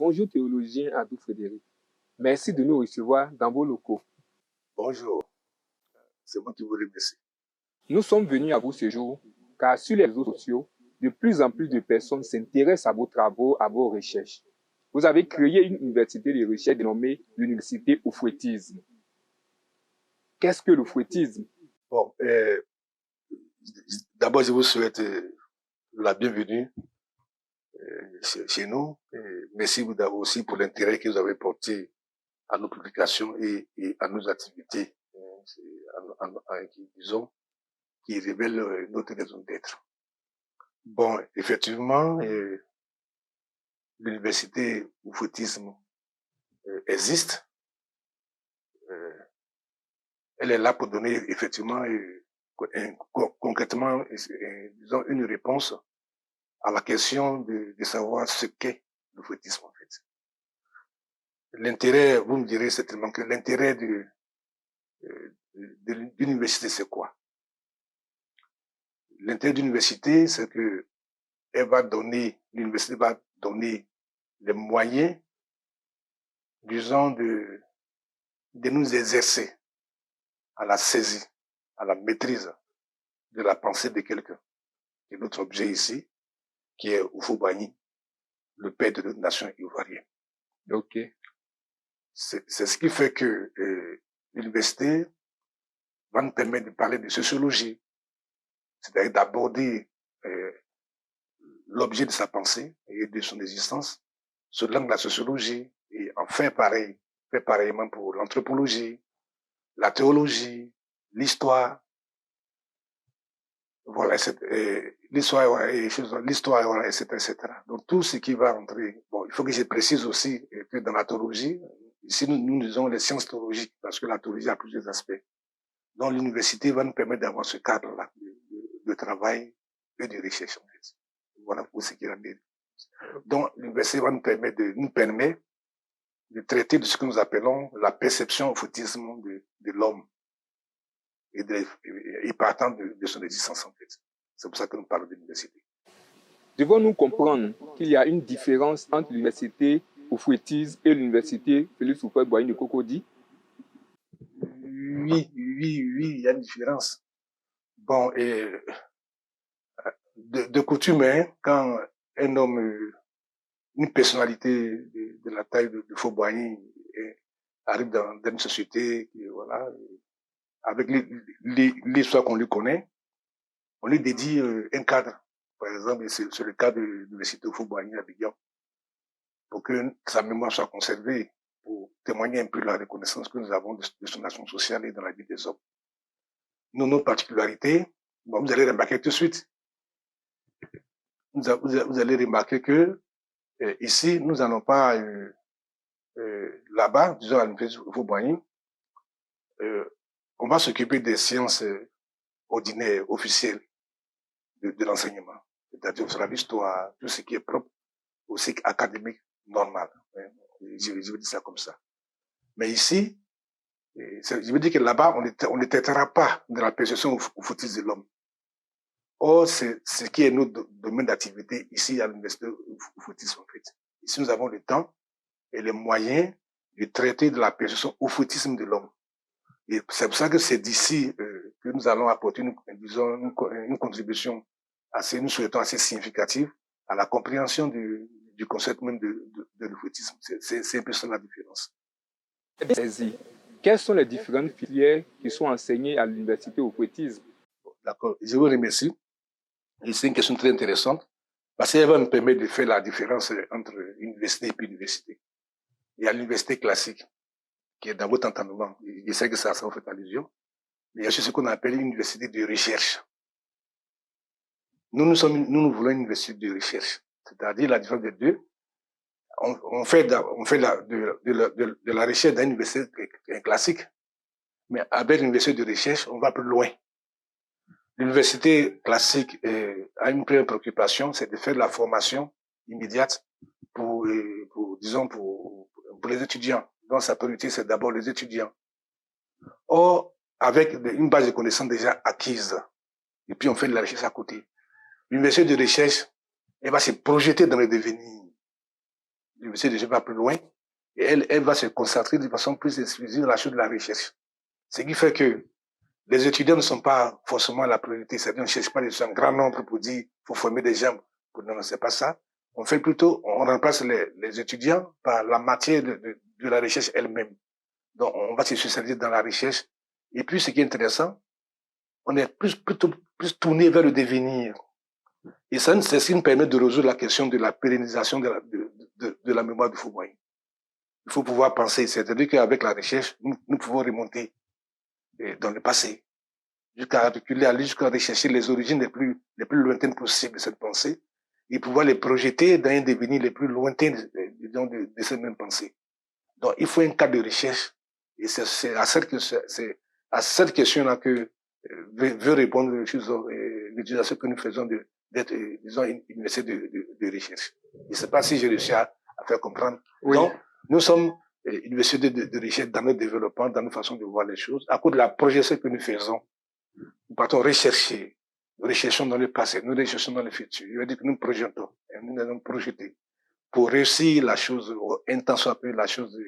Bonjour théologien Abdou Frédéric. Merci de nous recevoir dans vos locaux. Bonjour, c'est moi qui vous remercie. Nous sommes venus à vous ce jour car sur les réseaux sociaux, de plus en plus de personnes s'intéressent à vos travaux, à vos recherches. Vous avez créé une université de recherche dénommée l'Université Oufouettisme. Qu'est-ce que le fouettisme? Bon, d'abord, je vous souhaite la bienvenue chez nous. Merci aussi pour l'intérêt que vous avez porté à nos publications et à nos activités, disons, qui révèlent notre raison d'être. Bon, effectivement, l'université Oufouettisme existe. Elle est là pour donner effectivement concrètement disons une réponse à la question de savoir ce qu'est le fouettisme en fait. L'intérêt, vous me direz certainement que l'intérêt de l'université c'est quoi? L'intérêt de l'université c'est que l'université va donner les moyens, disons, de nous exercer à la saisie, à la maîtrise de la pensée de quelqu'un. Et notre objet ici, qui est Houphouët-Boigny, le père de notre nation ivoirienne. Ok. C'est ce qui fait que l'université va nous permettre de parler de sociologie, c'est-à-dire d'aborder l'objet de sa pensée et de son existence sous l'angle de la sociologie, et en faire pareillement pour l'anthropologie, la théologie, l'histoire, voilà, l'histoire, etc., etc. Donc tout ce qui va rentrer. Bon, il faut que je précise aussi que dans la théologie, ici nous disons les sciences théologiques, parce que la théologie a plusieurs aspects. Donc l'université va nous permettre d'avoir ce cadre-là de travail et de recherche en fait. Voilà pour ce qui est amené. Donc l'université va nous permettre de traiter de ce que nous appelons la perception au foutisme de l'homme et partant de son existence en fait. C'est pour ça que nous parlons de l'université. Devons-nous comprendre qu'il y a une différence entre l'université Oufouettisme et l'université Félix Houphouët-Boigny de Cocody? Oui, il y a une différence. Bon, et de coutume, hein, quand un homme, une personnalité de la taille de Houphouët-Boigny arrive dans une société, voilà, avec l'histoire qu'on lui connaît, on lui dédie un cadre. Par exemple, c'est le cas de l'université Houphouët-Boigny à Abidjan, pour que sa mémoire soit conservée, pour témoigner un peu de la reconnaissance que nous avons de son action sociale et dans la vie des hommes. Nous, nos particularités, bon, vous allez remarquer tout de suite. Vous allez remarquer que ici, nous n'allons pas là-bas, disons à l'université Houphouët-Boigny, on va s'occuper des sciences ordinaires, officielles de l'enseignement. C'est-à-dire sur l'histoire, tout ce qui est propre au cycle académique normal. Hein. Je veux dire ça comme ça. Mais ici, je veux dire que là-bas, on ne traitera pas de la perception au foutisme de l'homme. Or, c'est ce qui est notre domaine d'activité ici à l'université Oufouettisme en fait. Ici, nous avons le temps et les moyens de traiter de la perception au foutisme de l'homme. Et c'est pour ça que c'est d'ici que nous allons apporter une contribution nous souhaitons assez significative à la compréhension du concept même de l'oufouettisme. C'est un peu ça la différence. Quelles sont les différentes filières qui sont enseignées à l'université Oufouettisme? D'accord, je vous remercie. Et c'est une question très intéressante parce qu'elle va nous permettre de faire la différence entre université et puis université. Il y a l'université classique qui est dans votre entendement. Je sais que ça vous fait allusion. Mais il y a aussi ce qu'on appelle une université de recherche. Nous voulons une université de recherche. C'est-à-dire la différence des deux. On fait de la recherche dans une université classique. Mais avec l'université de recherche, on va plus loin. L'université classique a une première préoccupation, c'est de faire de la formation immédiate pour les étudiants. Donc sa priorité, c'est d'abord les étudiants. Or, avec une base de connaissances déjà acquise, et puis on fait de la recherche à côté. L'université de recherche, elle va se projeter dans le devenir. l'université de Genève va plus loin et elle va se concentrer de façon plus exclusive dans la chose de la recherche. Ce qui fait que les étudiants ne sont pas forcément la priorité. C'est-à-dire, on ne cherche pas un grand nombre pour dire qu'il faut former des gens. Non, c'est pas ça. On fait plutôt, on remplace les étudiants par la matière de la recherche elle-même. Donc, on va se spécialiser dans la recherche. Et puis, ce qui est intéressant, on est plus tourné vers le devenir. Et ça, c'est ce qui nous permet de résoudre la question de la pérennisation de la mémoire du Fauboyant. Il faut pouvoir penser. C'est-à-dire qu'avec la recherche, nous pouvons remonter dans le passé, jusqu'à reculer, aller jusqu'à rechercher les origines les plus lointaines possibles de cette pensée et pouvoir les projeter dans un devenir les plus lointains de cette même pensée. Donc, il faut un cadre de recherche et c'est à cette question-là que veut répondre l'utilisation que nous faisons d'être, disons, une université de recherche. Je ne sais pas si j'ai réussi à faire comprendre. Oui. Donc, nous sommes une université de recherche dans notre développement, dans notre façon de voir les choses, à cause de la projection que nous faisons. Nous partons rechercher, nous recherchons dans le passé, nous recherchons dans le futur. Je veux dire que nous projetons, nous allons projeter pour réussir la chose, intention appelée la chose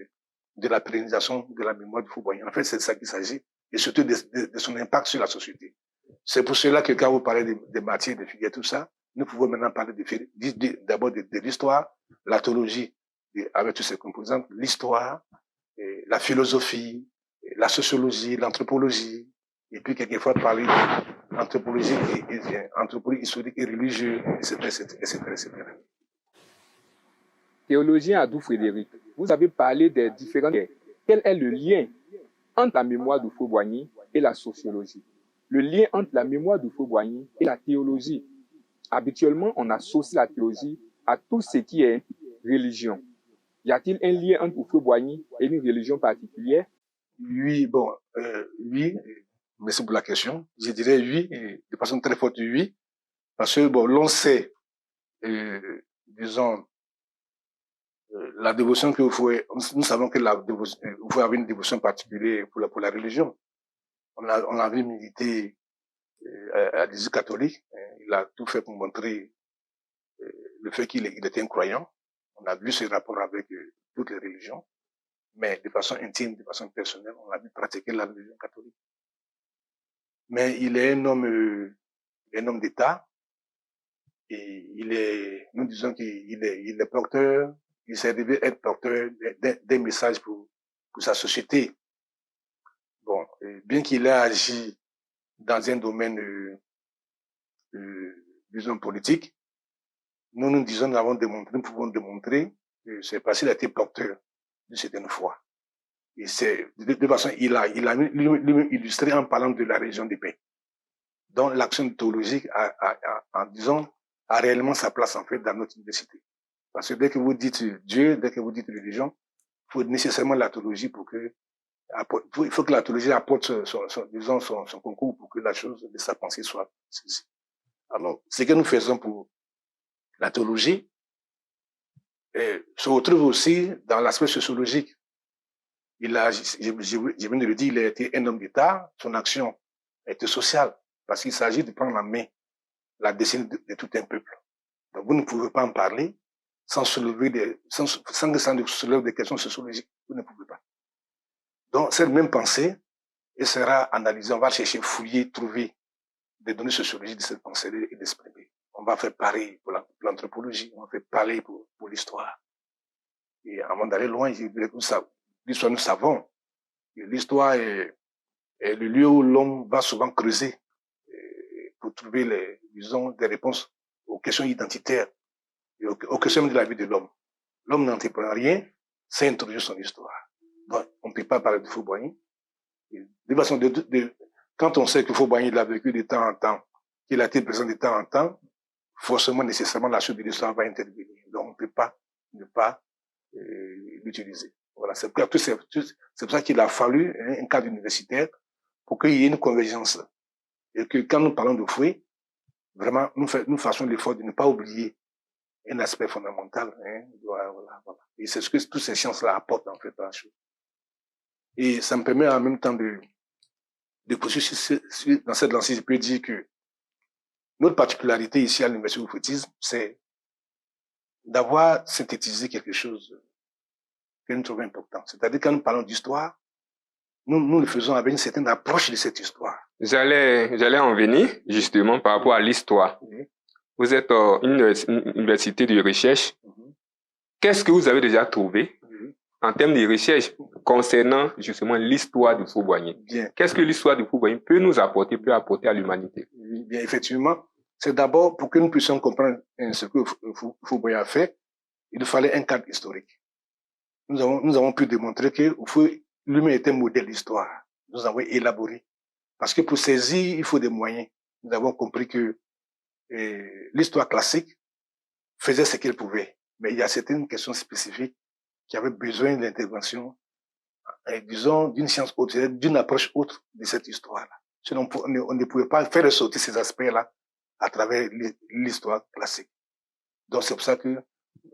de la pérennisation de la mémoire du Fauboyant. En fait, c'est de ça qu'il s'agit, et surtout de son impact sur la société. C'est pour cela que quand vous parlez des matières, des filières, tout ça, nous pouvons maintenant parler d'abord de l'histoire, la théologie, avec toutes ses composantes, l'histoire, la philosophie, la sociologie, l'anthropologie, et puis quelquefois parler d'anthropologie anthropologie historique et religieuse, etc. Théologien Adou Frédéric, vous avez parlé des différentes. Quel est le lien entre la mémoire du Fauboyant et la sociologie? Le lien entre la mémoire du Fauboyant et la théologie. Habituellement, on associe la théologie à tout ce qui est religion. Y a-t-il un lien entre le Fauboyant et une religion particulière? Oui, bon, oui, merci pour la question. Je dirais oui, de façon très forte, oui, parce que, bon, l'on sait, disons, la dévotion que vous pouvez, nous savons que vous pouvez avoir une dévotion particulière pour la religion. On a vu militer à l'Église catholique. Il a tout fait pour montrer le fait qu'il était un croyant. On a vu ses rapports avec toutes les religions, mais de façon intime, de façon personnelle, on a vu pratiquer la religion catholique. Mais il est un homme d'État, et nous disons qu'il est porteur, il s'est révélé être porteur d'un message pour sa société. Bon, bien qu'il ait agi dans un domaine, disons, politique, nous pouvons démontrer que c'est parce qu'il a été porteur d'une certaine foi. Et c'est, de toute façon, il a lui-même illustré en parlant de la région des paix. Donc, l'action théologique a réellement sa place, en fait, dans notre université. Parce que dès que vous dites Dieu, dès que vous dites religion, il faut nécessairement la théologie il faut que la théologie apporte son concours pour que la chose de sa pensée soit saisie. Alors, ce que nous faisons pour la théologie se retrouve aussi dans l'aspect sociologique. Je viens de le dire, il a été un homme d'État, son action était sociale, parce qu'il s'agit de prendre en main la destinée de tout un peuple. Donc, vous ne pouvez pas en parler sans soulever des questions sociologiques. Vous ne pouvez pas. Donc, cette même pensée, elle sera analysée. On va chercher, fouiller, trouver des données sociologiques de cette pensée et l'exprimer. On va faire pareil pour l'anthropologie, on va faire pareil pour l'histoire. Et avant d'aller loin, l'histoire, nous savons que l'histoire est le lieu où l'homme va souvent creuser pour trouver des réponses aux questions identitaires et aux questions de la vie de l'homme. L'homme n'entreprend rien sans introduire son histoire. Donc, on ne peut pas parler de Fauboyant. De façon, quand on sait que Fauboyant l'a vécu de temps en temps, qu'il a été présent de temps en temps, forcément, nécessairement, la chose de l'histoire va intervenir. Donc, on ne peut pas ne pas l'utiliser. Voilà, c'est pour ça qu'il a fallu un cadre universitaire pour qu'il y ait une convergence. Et que quand nous parlons de Foué, vraiment, nous faisons l'effort de ne pas oublier un aspect fondamental. Voilà. Et c'est ce que toutes ces sciences-là apportent, en fait, à la chose. Et ça me permet en même temps de poursuivre dans cette lancée, je peux dire que notre particularité ici à l'Université du Foutisme, c'est d'avoir synthétisé quelque chose que nous trouvons important. C'est-à-dire, quand nous parlons d'histoire, nous le faisons avec une certaine approche de cette histoire. J'allais en venir justement par rapport à l'histoire. Oui. Vous êtes une université de recherche. Qu'est-ce que vous avez déjà trouvé en termes de recherche concernant justement l'histoire du Fauboigny? Qu'est-ce que l'histoire du Fauboigny peut nous apporter, peut apporter à l'humanité? Bien, effectivement, c'est d'abord pour que nous puissions comprendre ce que Fauboigny a fait, il fallait un cadre historique. Nous avons pu démontrer que l'humain était un modèle d'histoire. Nous avons élaboré. Parce que pour saisir, il faut des moyens. Nous avons compris que l'histoire classique faisait ce qu'elle pouvait. Mais il y a certaines questions spécifiques qui avaient besoin de l'intervention, disons, d'une science autre, d'une approche autre de cette histoire-là. Sinon, on ne pouvait pas faire ressortir ces aspects-là à travers l'histoire classique. Donc, c'est pour ça que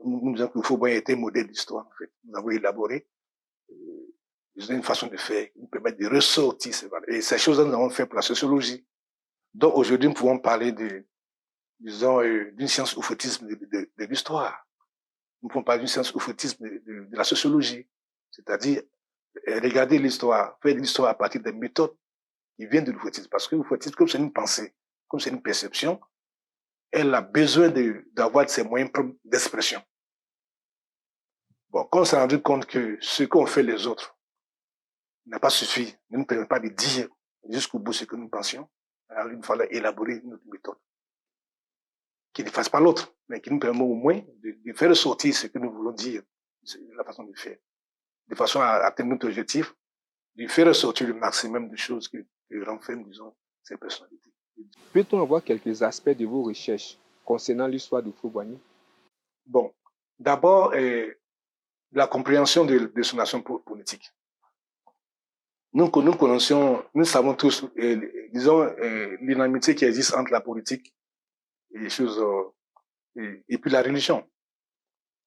nous disons que Fauboigny était un modèle d'histoire, en fait. Nous avons élaboré une façon de faire qui nous permet de ressortir ces valeurs. Et ces choses-là, nous avons fait pour la sociologie. Donc, aujourd'hui, nous pouvons parler disons, d'une science oufoutisme de l'histoire. Nous pouvons parler d'une science oufoutisme de la sociologie. C'est-à-dire, regarder l'histoire, faire de l'histoire à partir des méthodes qui viennent de l'oufoutisme. Parce que l'oufoutisme, comme c'est une pensée, comme c'est une perception, elle a besoin d'avoir ses moyens d'expression. Bon, quand on s'est rendu compte que ce qu'ont fait les autres n'a pas suffi, ne nous permet pas de dire jusqu'au bout ce que nous pensions, alors il fallait élaborer une autre méthode qui ne fasse pas l'autre, mais qui nous permet au moins de faire ressortir ce que nous voulons dire, c'est la façon de faire, de façon à atteindre notre objectif, de faire ressortir le maximum de choses que renferment, disons, ces personnalités. Peut-on avoir quelques aspects de vos recherches concernant l'histoire du Fauboigny? Bon, d'abord, la compréhension de son action politique. Nous savons tous, disons, l'inamitié qui existe entre la politique et les choses, et puis la religion.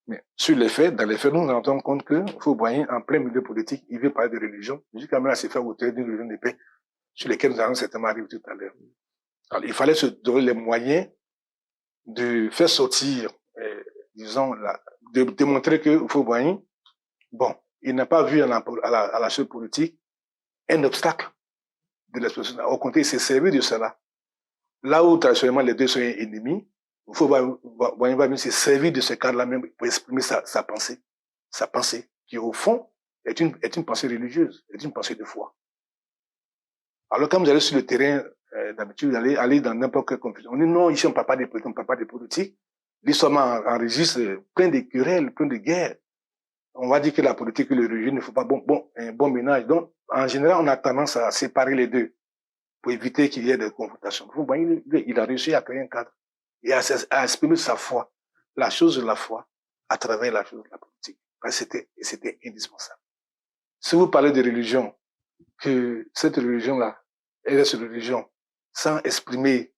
Mais sur les faits, dans les faits, nous nous rendons compte que Fauboigny, en plein milieu politique, il veut parler de religion, jusqu'à même à se faire auteur d'une religion de paix, sur lesquelles nous allons certainement arriver tout à l'heure. Alors, il fallait se donner les moyens de faire sortir, disons, de démontrer que Fauboigny, bon, il n'a pas vu à la chose politique un obstacle de l'expression. Au contraire, il s'est servi de cela. Là où traditionnellement les deux sont ennemis, Fauboigny va se servir de ce cadre-là même pour exprimer sa pensée, qui au fond est une pensée religieuse, est une pensée de foi. Alors quand vous allez sur le terrain, d'habitude, vous allez aller dans n'importe quelle confusion. On dit non, ici on ne parle pas des politiques, on ne parle pas des politiques. L'histoire enregistre plein de querelles, plein de guerres. On va dire que la politique et le religieux ne faut pas un bon ménage. Donc, en général, on a tendance à séparer les deux pour éviter qu'il y ait des confrontations. Vous voyez, il a réussi à créer un cadre et à exprimer sa foi, la chose de la foi, à travers la chose de la politique. C'était indispensable. Si vous parlez de religion, que cette religion-là, elle est cette religion, sans exprimer,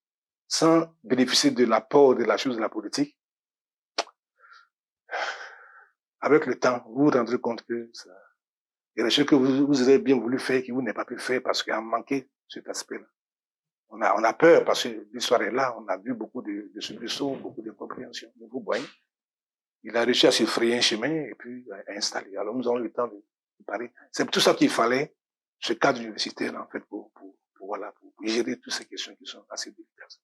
sans bénéficier de l'apport de la chose de la politique, avec le temps, vous vous rendrez compte que il y a des choses que vous avez bien voulu faire, que vous n'avez pas pu faire parce qu'il a manqué cet aspect-là. On a peur parce que l'histoire est là, on a vu beaucoup de soubresauts, beaucoup de compréhension. Vous voyez, il a réussi à se frayer un chemin et puis à installer. Alors nous avons eu le temps de parler. C'est tout ça qu'il fallait, ce cadre universitaire, en fait, pour gérer toutes ces questions qui sont assez délicates.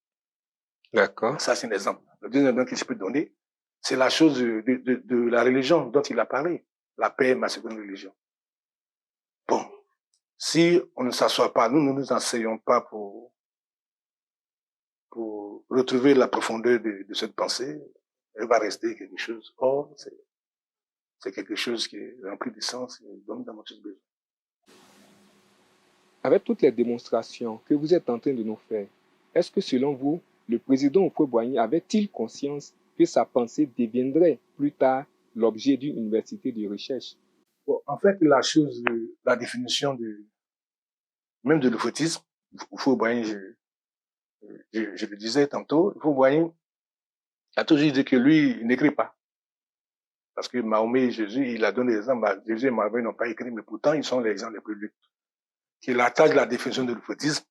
D'accord. Ça, c'est un exemple. Le deuxième exemple que je peux donner, c'est la chose de la religion dont il a parlé. La paix, ma seconde religion. Bon. Si on ne s'assoit pas, nous ne nous enseignons pas pour retrouver la profondeur de cette pensée, elle va rester quelque chose. Or, c'est quelque chose qui est rempli de sens et donne dans notre besoin. Avec toutes les démonstrations que vous êtes en train de nous faire, est-ce que selon vous, le président Houphouët-Boigny avait-il conscience que sa pensée deviendrait plus tard l'objet d'une université de recherche? Bon, en fait, la définition même de l'oufoutisme, Houphouët-Boigny, je le disais tantôt, Houphouët-Boigny a toujours dit que lui, il n'écrit pas. Parce que Mahomet et Jésus, il a donné des exemples. Jésus et Mahomet n'ont pas écrit, mais pourtant, ils sont les exemples les plus lus. Qui l'attache la définition de l'oufoutisme,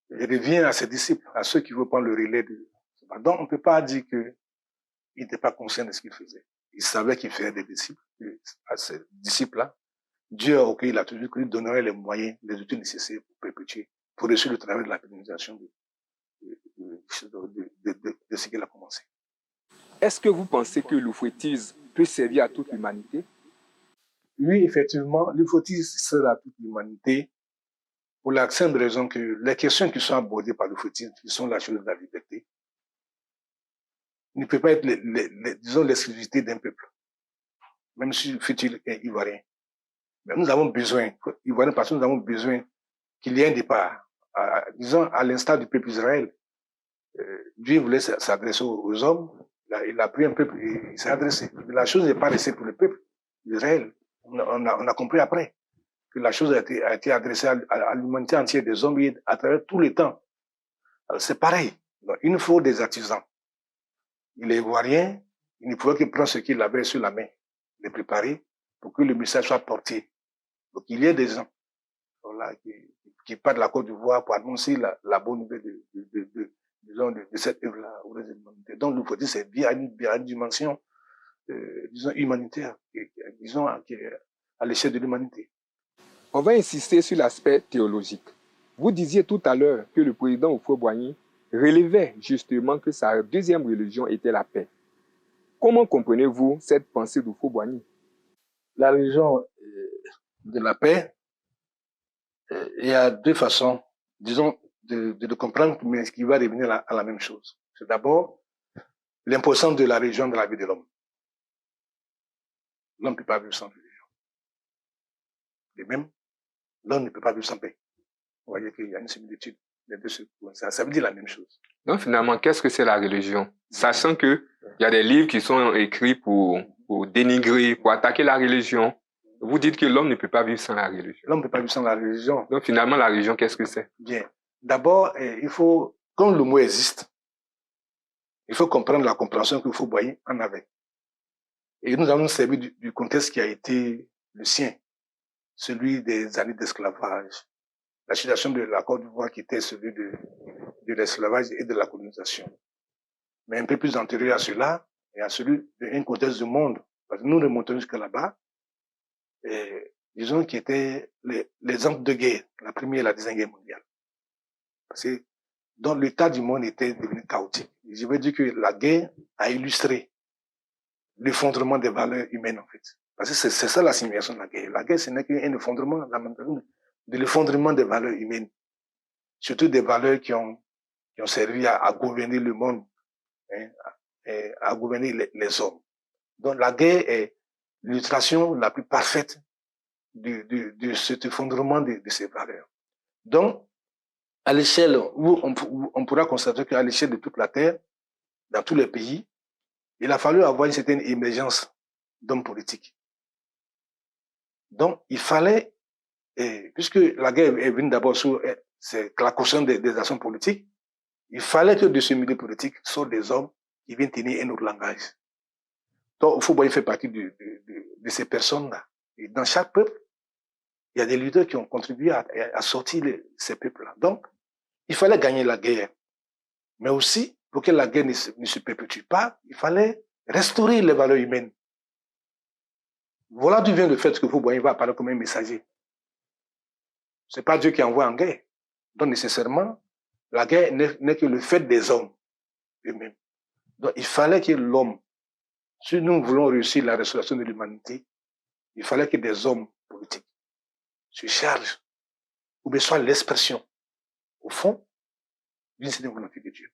il revient à ses disciples, à ceux qui veulent prendre le relais de. Donc, on ne peut pas dire que il n'était pas conscient de ce qu'il faisait. Il savait qu'il ferait des disciples. Et à ces disciples-là, Dieu, auquel il a toujours cru, donnerait les moyens, les outils nécessaires pour perpétuer, pour réussir le travail de la pérennisation de ce qu'il a commencé. Est-ce que vous pensez que l'oufouettisme peut servir à toute l'humanité? Oui, effectivement, l'oufouettisme sert à toute l'humanité pour la simple raison que les questions qui sont abordées par l'oufouettisme, qui sont la chose de la liberté, ne peut pas être, disons, l'exclusivité d'un peuple, même si fut-il ivoirien. Mais nous avons besoin, ivoirien, parce que nous avons besoin qu'il y ait un départ. Disons, à l'instar du peuple Israël, Dieu voulait s'adresser aux hommes, il a pris un peuple et il s'est adressé. La chose n'est pas restée pour le peuple d'Israël. On a compris après que la chose a été adressée à l'humanité entière des hommes à travers tout le temps. C'est pareil. Donc, il nous faut des artisans. Il est ivoirien, il ne pouvait que prendre ce qu'il avait sur la main, les préparer pour que le message soit porté. Donc, il y a des gens voilà, qui partent de la Côte d'Ivoire pour annoncer la bonne nouvelle de cette œuvre-là. Donc, le côté, c'est bien à une dimension, disons, humanitaire, disons, à l'échelle de l'humanité. On va insister sur l'aspect théologique. Vous disiez tout à l'heure que le président Houphouët-Boigny relevait justement que sa deuxième religion était la paix. Comment comprenez-vous cette pensée d'Houphouët-Boigny? La religion de la paix, il y a deux façons, disons, de comprendre, mais qui va revenir à la même chose. C'est d'abord l'importance de la religion dans la vie de l'homme. L'homme ne peut pas vivre sans religion. De même, l'homme ne peut pas vivre sans paix. Vous voyez qu'il y a une similitude. Ça veut dire la même chose. Donc finalement, qu'est-ce que c'est la religion? Sachant qu'il y a des livres qui sont écrits pour dénigrer, pour attaquer la religion, vous dites que l'homme ne peut pas vivre sans la religion. L'homme ne peut pas vivre sans la religion. Donc finalement, la religion, qu'est-ce que c'est? Bien. D'abord, il faut, comme le mot existe, il faut comprendre la compréhension que Houphouët-Boigny en avait. Et nous allons nous servir du contexte qui a été le sien, celui des années d'esclavage, la situation de la Côte d'Ivoire qui était celui de l'esclavage et de la colonisation. Mais un peu plus antérieur à cela, et à celui d'un contexte du monde, parce que nous remontons jusqu'à là-bas, disons qui étaient les ans de guerre, la première et la deuxième guerre mondiale. Parce que donc l'état du monde était devenu chaotique. Je veux dire que la guerre a illustré l'effondrement des valeurs humaines, en fait. Parce que c'est ça la signification de la guerre. La guerre, ce n'est qu'un effondrement, de l'effondrement des valeurs humaines. Surtout des valeurs qui ont servi à gouverner le monde, hein, à gouverner les hommes. Donc la guerre est l'illustration la plus parfaite de cet effondrement de ces valeurs. Donc, à l'échelle où on pourra constater qu'à l'échelle de toute la Terre, dans tous les pays, il a fallu avoir une certaine émergence d'hommes politiques. Donc, il fallait, puisque la guerre est venue d'abord sur la caution des actions politiques, il fallait que de ce milieu politique sortent des hommes qui viennent tenir un autre langage. Donc, Houphouët-Boigny fait partie de ces personnes-là. Et dans chaque peuple, il y a des leaders qui ont contribué à sortir ces peuples-là. Donc, il fallait gagner la guerre. Mais aussi, pour que la guerre ne se perpétue pas, il fallait restaurer les valeurs humaines. Voilà d'où vient le fait que Houphouët-Boigny va apparaître comme un messager. C'est pas Dieu qui envoie en guerre. Donc, nécessairement, la guerre n'est que le fait des hommes eux-mêmes. Donc, il fallait que l'homme, si nous voulons réussir la restauration de l'humanité, il fallait que des hommes politiques se chargent, ou bien soient l'expression, au fond, d'une certaine volonté de Dieu.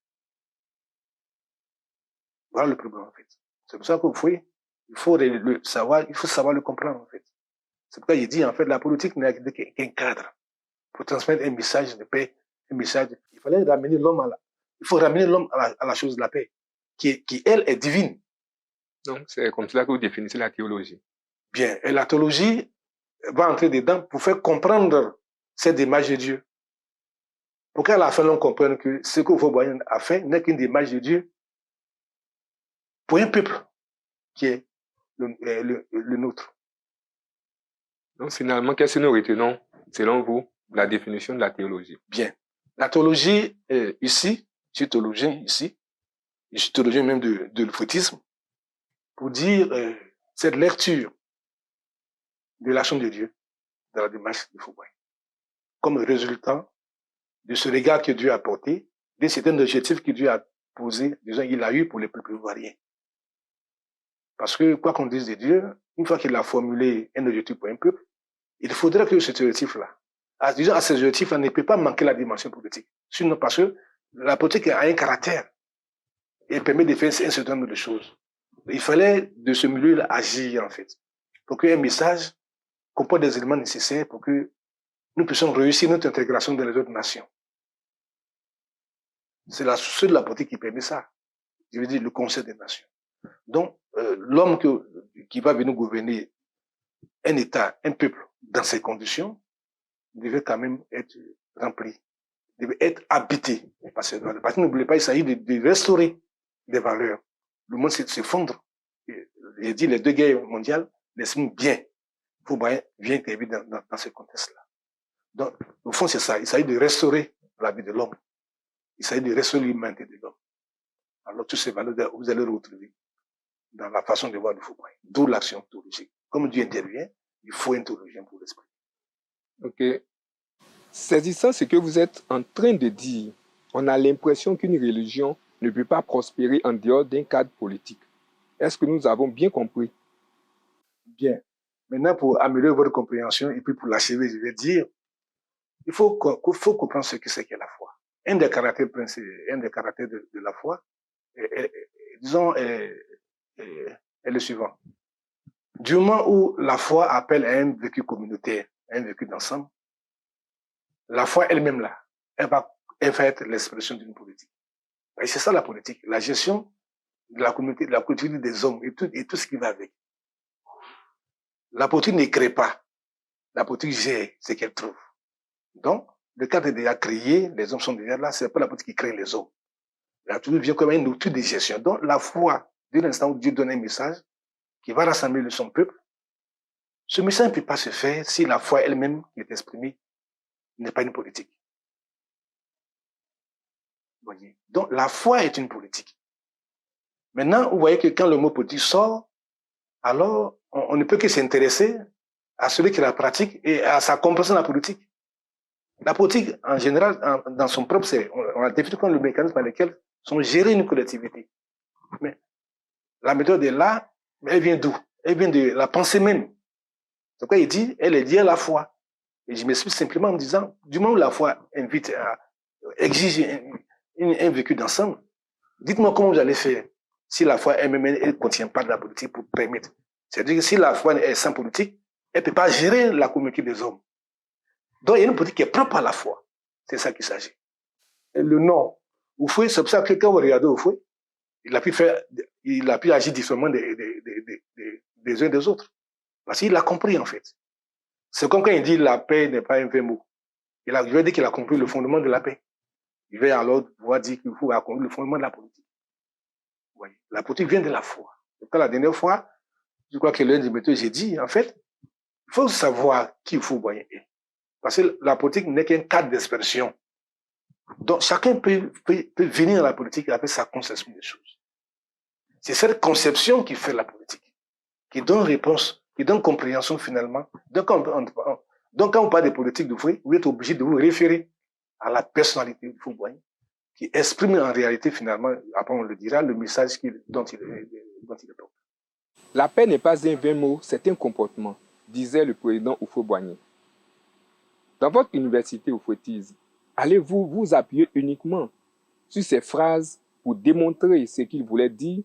Voilà le problème, en fait. C'est pour ça que vous voyez, il faut savoir le comprendre, en fait. C'est pourquoi il dit, en fait, la politique n'est qu'un cadre pour transmettre un message de paix, un message. Il fallait ramener l'homme à la chose de la paix, qui elle, est divine. Donc, c'est comme cela que vous définissez la théologie. Bien. Et la théologie va entrer dedans pour faire comprendre cette image de Dieu. Pour qu'à la fin, l'on comprenne que ce que Houphouët-Boigny a fait n'est qu'une image de Dieu pour un peuple qui est le nôtre. Donc, finalement, qu'est-ce que nous retenons, selon vous, la définition de la théologie? Bien. La théologie, ici, je suis théologien ici, je suis théologien même de l'oufouettisme. pour dire cette lecture de l'action de Dieu dans la démarche de Fouboyant, comme résultat de ce regard que Dieu a porté, de certains objectifs que Dieu a posés, disons, il a eu pour les peuples ivoiriens. Parce que, quoi qu'on dise de Dieu, une fois qu'il a formulé un objectif pour un peuple, il faudrait que cet objectif-là, disons, à ces objectifs-là, ne peut pas manquer la dimension politique. Sinon, parce que la politique a un caractère et permet de faire un certain nombre de choses. Il fallait, de ce milieu-là, agir, en fait, pour qu'un message comporte des éléments nécessaires pour que nous puissions réussir notre intégration dans les autres nations. C'est la source de la politique qui permet ça. Je veux dire, le Conseil des Nations. Donc, l'homme qui va venir gouverner un État, un peuple, dans ces conditions, devait quand même être rempli, devait être habité par ces valeurs. Parce que n'oubliez pas, il s'agit de restaurer des valeurs. Le monde s'effondre. J'ai dit, les deux guerres mondiales l'expriment bien. Fouboyant vient intervenir dans ce contexte-là. Donc, au fond, c'est ça. Il s'agit de restaurer la vie de l'homme. Il s'agit de restaurer l'humanité de l'homme. Alors, toutes ces valeurs, vous allez les retrouver dans la façon de voir le Fouboyant. D'où l'action théologique. Comme Dieu intervient, il faut un théologien pour l'esprit. Ok. Saisissant ce que vous êtes en train de dire, on a l'impression qu'une religion ne peut pas prospérer en dehors d'un cadre politique. Est-ce que nous avons bien compris? Bien. Maintenant, pour améliorer votre compréhension et puis pour l'achever, je vais dire, il faut comprendre ce que c'est que la foi. Un des caractères de la foi, disons, est le suivant. Du moment où la foi appelle à un vécu communautaire, à un vécu d'ensemble, la foi elle-même là, elle va être l'expression d'une politique. Et c'est ça la politique, la gestion de la communauté, de la culture des hommes et tout ce qui va avec. La politique ne crée pas, la politique gère ce qu'elle trouve. Donc, le cadre est déjà créé, les hommes sont déjà là, c'est pas la politique qui crée les hommes. La politique vient comme un outil de gestion. Donc, la foi, dès l'instant où Dieu donne un message qui va rassembler son peuple, ce message ne peut pas se faire si la foi elle-même qui est exprimée n'est pas une politique. Voyez. Donc, la foi est une politique. Maintenant, vous voyez que quand le mot politique sort, alors on ne peut que s'intéresser à celui qui la pratique et à sa compréhension de la politique. La politique, en général, dans son propre, on a défini comme le mécanisme par lequel sont gérées une collectivité. Mais la méthode est là, mais elle vient d'où? Elle vient de la pensée même. C'est pourquoi il dit, elle est liée à la foi. Et je m'explique simplement en disant, du moment où la foi invite à exiger un vécu d'ensemble, dites-moi comment vous allez faire si la foi elle-même ne contient pas de la politique pour permettre. C'est-à-dire que si la foi est sans politique, elle ne peut pas gérer la communauté des hommes. Donc, il y a une politique qui est propre à la foi. C'est ça qu'il s'agit. Le nom, Oufoué, c'est pour ça que quand vous regardez Oufoué, il a pu agir différemment des uns des autres. Parce qu'il a compris, en fait. C'est comme quand il dit la paix n'est pas un vain mot. Il veut dire qu'il a compris le fondement de la paix. Il va alors pouvoir dire qu'il faut accomplir le fondement de la politique. Oui. La politique vient de la foi. Quand la dernière fois, je crois que l'un des méthodes, j'ai dit, en fait, il faut savoir qui il faut voyer. Parce que la politique n'est qu'un cadre d'expression. Donc, chacun peut venir à la politique avec sa conception des choses. C'est cette conception qui fait la politique, qui donne réponse, qui donne compréhension finalement. Donc, quand on parle de politique de Fouboyant, vous êtes obligé de vous référer à la personnalité de Fouboyant, qui exprime en réalité finalement, après on le dira, le message dont il est porté. La paix n'est pas un vain mot, c'est un comportement, disait le président Houphouët-Boigny. Dans votre université oufouettise, allez-vous vous appuyer uniquement sur ces phrases pour démontrer ce qu'il voulait dire,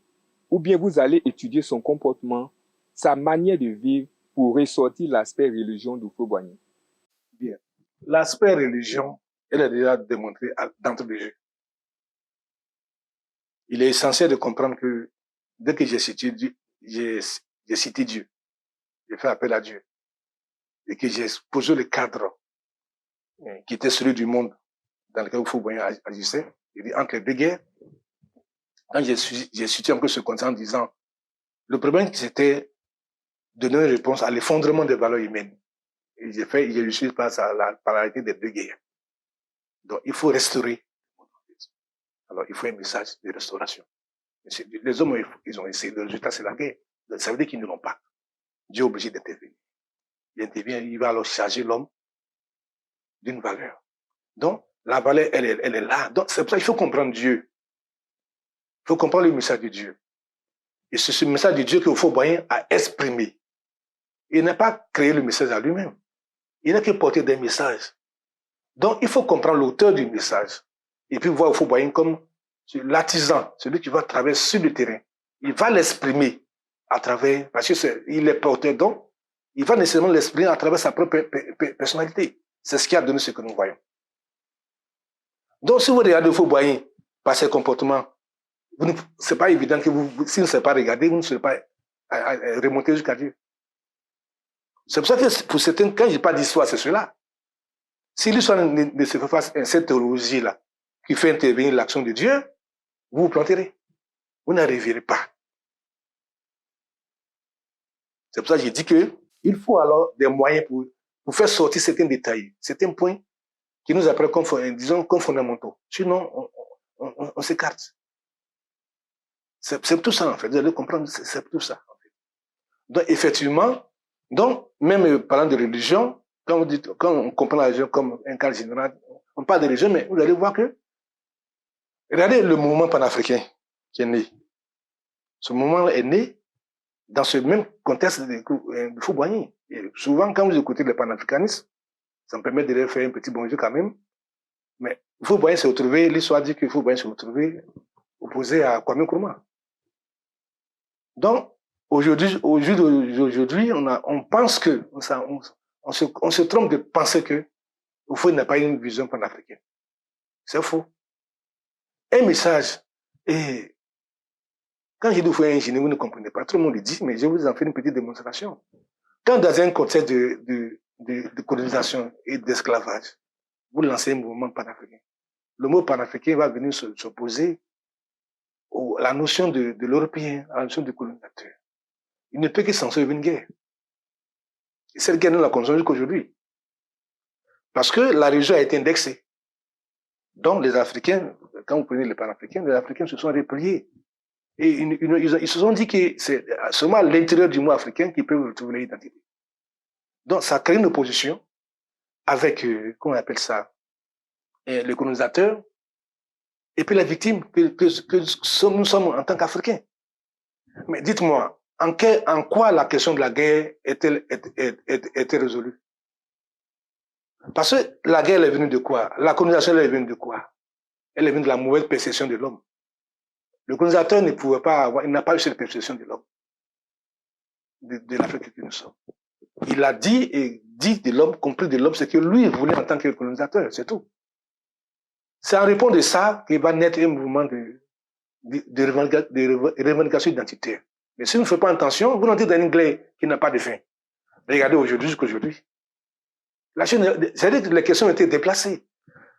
ou bien vous allez étudier son comportement, sa manière de vivre pour ressortir l'aspect religion d'Houphouët-Boigny? Bien. L'aspect religion, elle est déjà démontré d'entrée de jeu. Il est essentiel de comprendre que dès que j'ai cité Dieu, j'ai fait appel à Dieu, et que j'ai posé le cadre qui était celui du monde dans lequel Houphouët-Boigny agissait, entre les deux guerres, quand j'ai cité un peu ce contexte en disant, le problème c'était de donner une réponse à l'effondrement des valeurs humaines. Et j'ai réussi par la parallélité des deux guerres. Donc, il faut restaurer. Alors, il faut un message de restauration. Les hommes, ils ont essayé. Le résultat, c'est la guerre. Ça veut dire qu'ils ne l'ont pas. Dieu est obligé d'intervenir. Il intervient, il va alors charger l'homme d'une valeur. Donc, la valeur, elle est là. Donc, c'est pour ça qu'il faut comprendre Dieu. Il faut comprendre le message de Dieu. Et c'est ce message de Dieu que Houphouët-Boigny a exprimé. Il n'a pas créé le message à lui-même. Il n'a que porté des messages. Donc, il faut comprendre l'auteur du message. Et puis voir Houphouët-Boigny comme l'artisan, celui qui va travailler sur le terrain. Il va l'exprimer à travers, parce qu'il est porteur, donc, il va nécessairement l'exprimer à travers sa propre personnalité. C'est ce qui a donné ce que nous voyons. Donc, si vous regardez Houphouët-Boigny par ses comportements, c'est pas évident que vous, si vous ne savez pas regarder, vous ne serez pas remonter jusqu'à Dieu. C'est pour ça que pour certains, quand je n'ai pas d'histoire, c'est cela. Si l'histoire ne se fait pas cette théologie-là, qui fait intervenir l'action de Dieu, vous vous planterez. Vous n'arriverez pas. C'est pour ça que j'ai dit qu'il faut alors des moyens pour faire sortir certains détails, certains points qui nous apparaissent comme, disons, comme fondamentaux. Sinon, on s'écarte. C'est tout ça, en fait. Vous allez comprendre, c'est tout ça. En fait. Donc, effectivement, donc, même parlant de religion, quand on comprend la religion comme un cas général, on parle de religion, mais vous allez voir que, regardez le mouvement panafricain qui est né. Ce mouvement est né dans ce même contexte de Houphouët-Boigny. Et souvent, quand vous écoutez les panafricanistes, ça me permet de leur faire un petit bonjour quand même, mais Houphouët-Boigny s'est retrouvé, l'histoire dit que Houphouët-Boigny s'est retrouvé opposé à Kwame Nkrumah. Donc, aujourd'hui, on pense que, on se trompe de penser que Houphouët n'a pas une vision panafricaine. C'est faux. Un message, et quand je dis Houphouët est ingénieux, vous ne comprenez pas, tout le monde le dit, mais je vous en fais une petite démonstration. Quand dans un contexte de colonisation et d'esclavage, vous lancez un mouvement panafricain, le mot panafricain va venir s'opposer à la notion de l'Européen, à la notion du colonisateur. Il ne peut que s'en suivre une guerre. Et cette guerre, nous la connaissons jusqu'aujourd'hui. Parce que la région a été indexée. Donc, les Africains, quand vous prenez les panafricains, les Africains se sont repliés. Et ils se sont dit que c'est seulement à l'intérieur du monde africain qu'ils peuvent retrouver l'identité. Donc, ça crée une opposition avec, comment on appelle ça, les colonisateurs, et puis les victimes que nous sommes en tant qu'Africains. Mais dites-moi, en quoi la question de la guerre était résolue? Parce que la guerre elle est venue de quoi? La colonisation elle est venue de quoi? Elle est venue de la mauvaise perception de l'homme. Le colonisateur ne pouvait pas avoir, il n'a pas eu cette perception de l'homme, de l'Afrique que nous sommes. Il a dit et dit de l'homme, compris de l'homme, ce que lui voulait en tant que colonisateur, c'est tout. C'est en réponse de ça qu'il va naître un mouvement de revendication identitaire. Mais si vous ne faites pas attention, vous n'entrez dans une guerre qui n'a pas de fin. Regardez aujourd'hui jusqu'aujourd'hui. C'est-à-dire que les questions ont été déplacées.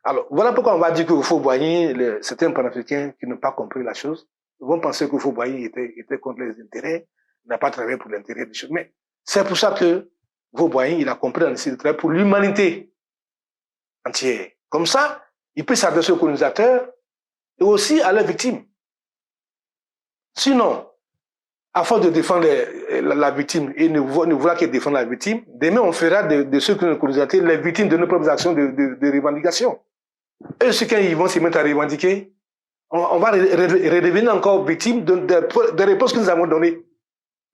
Alors, voilà pourquoi on va dire que Houphouët-Boigny, certains panafricains qui n'ont pas compris la chose, vont penser que Houphouët-Boigny était contre les intérêts, n'a pas travaillé pour l'intérêt des choses. Mais c'est pour ça que Houphouët-Boigny, il a compris la nécessité de travailler pour l'humanité entière. Comme ça, il peut s'adresser aux colonisateurs et aussi à leurs victimes. Sinon, à force de défendre la victime et ne vouloir que défendre la victime, demain on fera de ceux qui nous colonisent les victimes de nos propres actions de revendication. Et ceux qui vont se mettre à revendiquer, on va redevenir encore victime des réponses que nous avons données.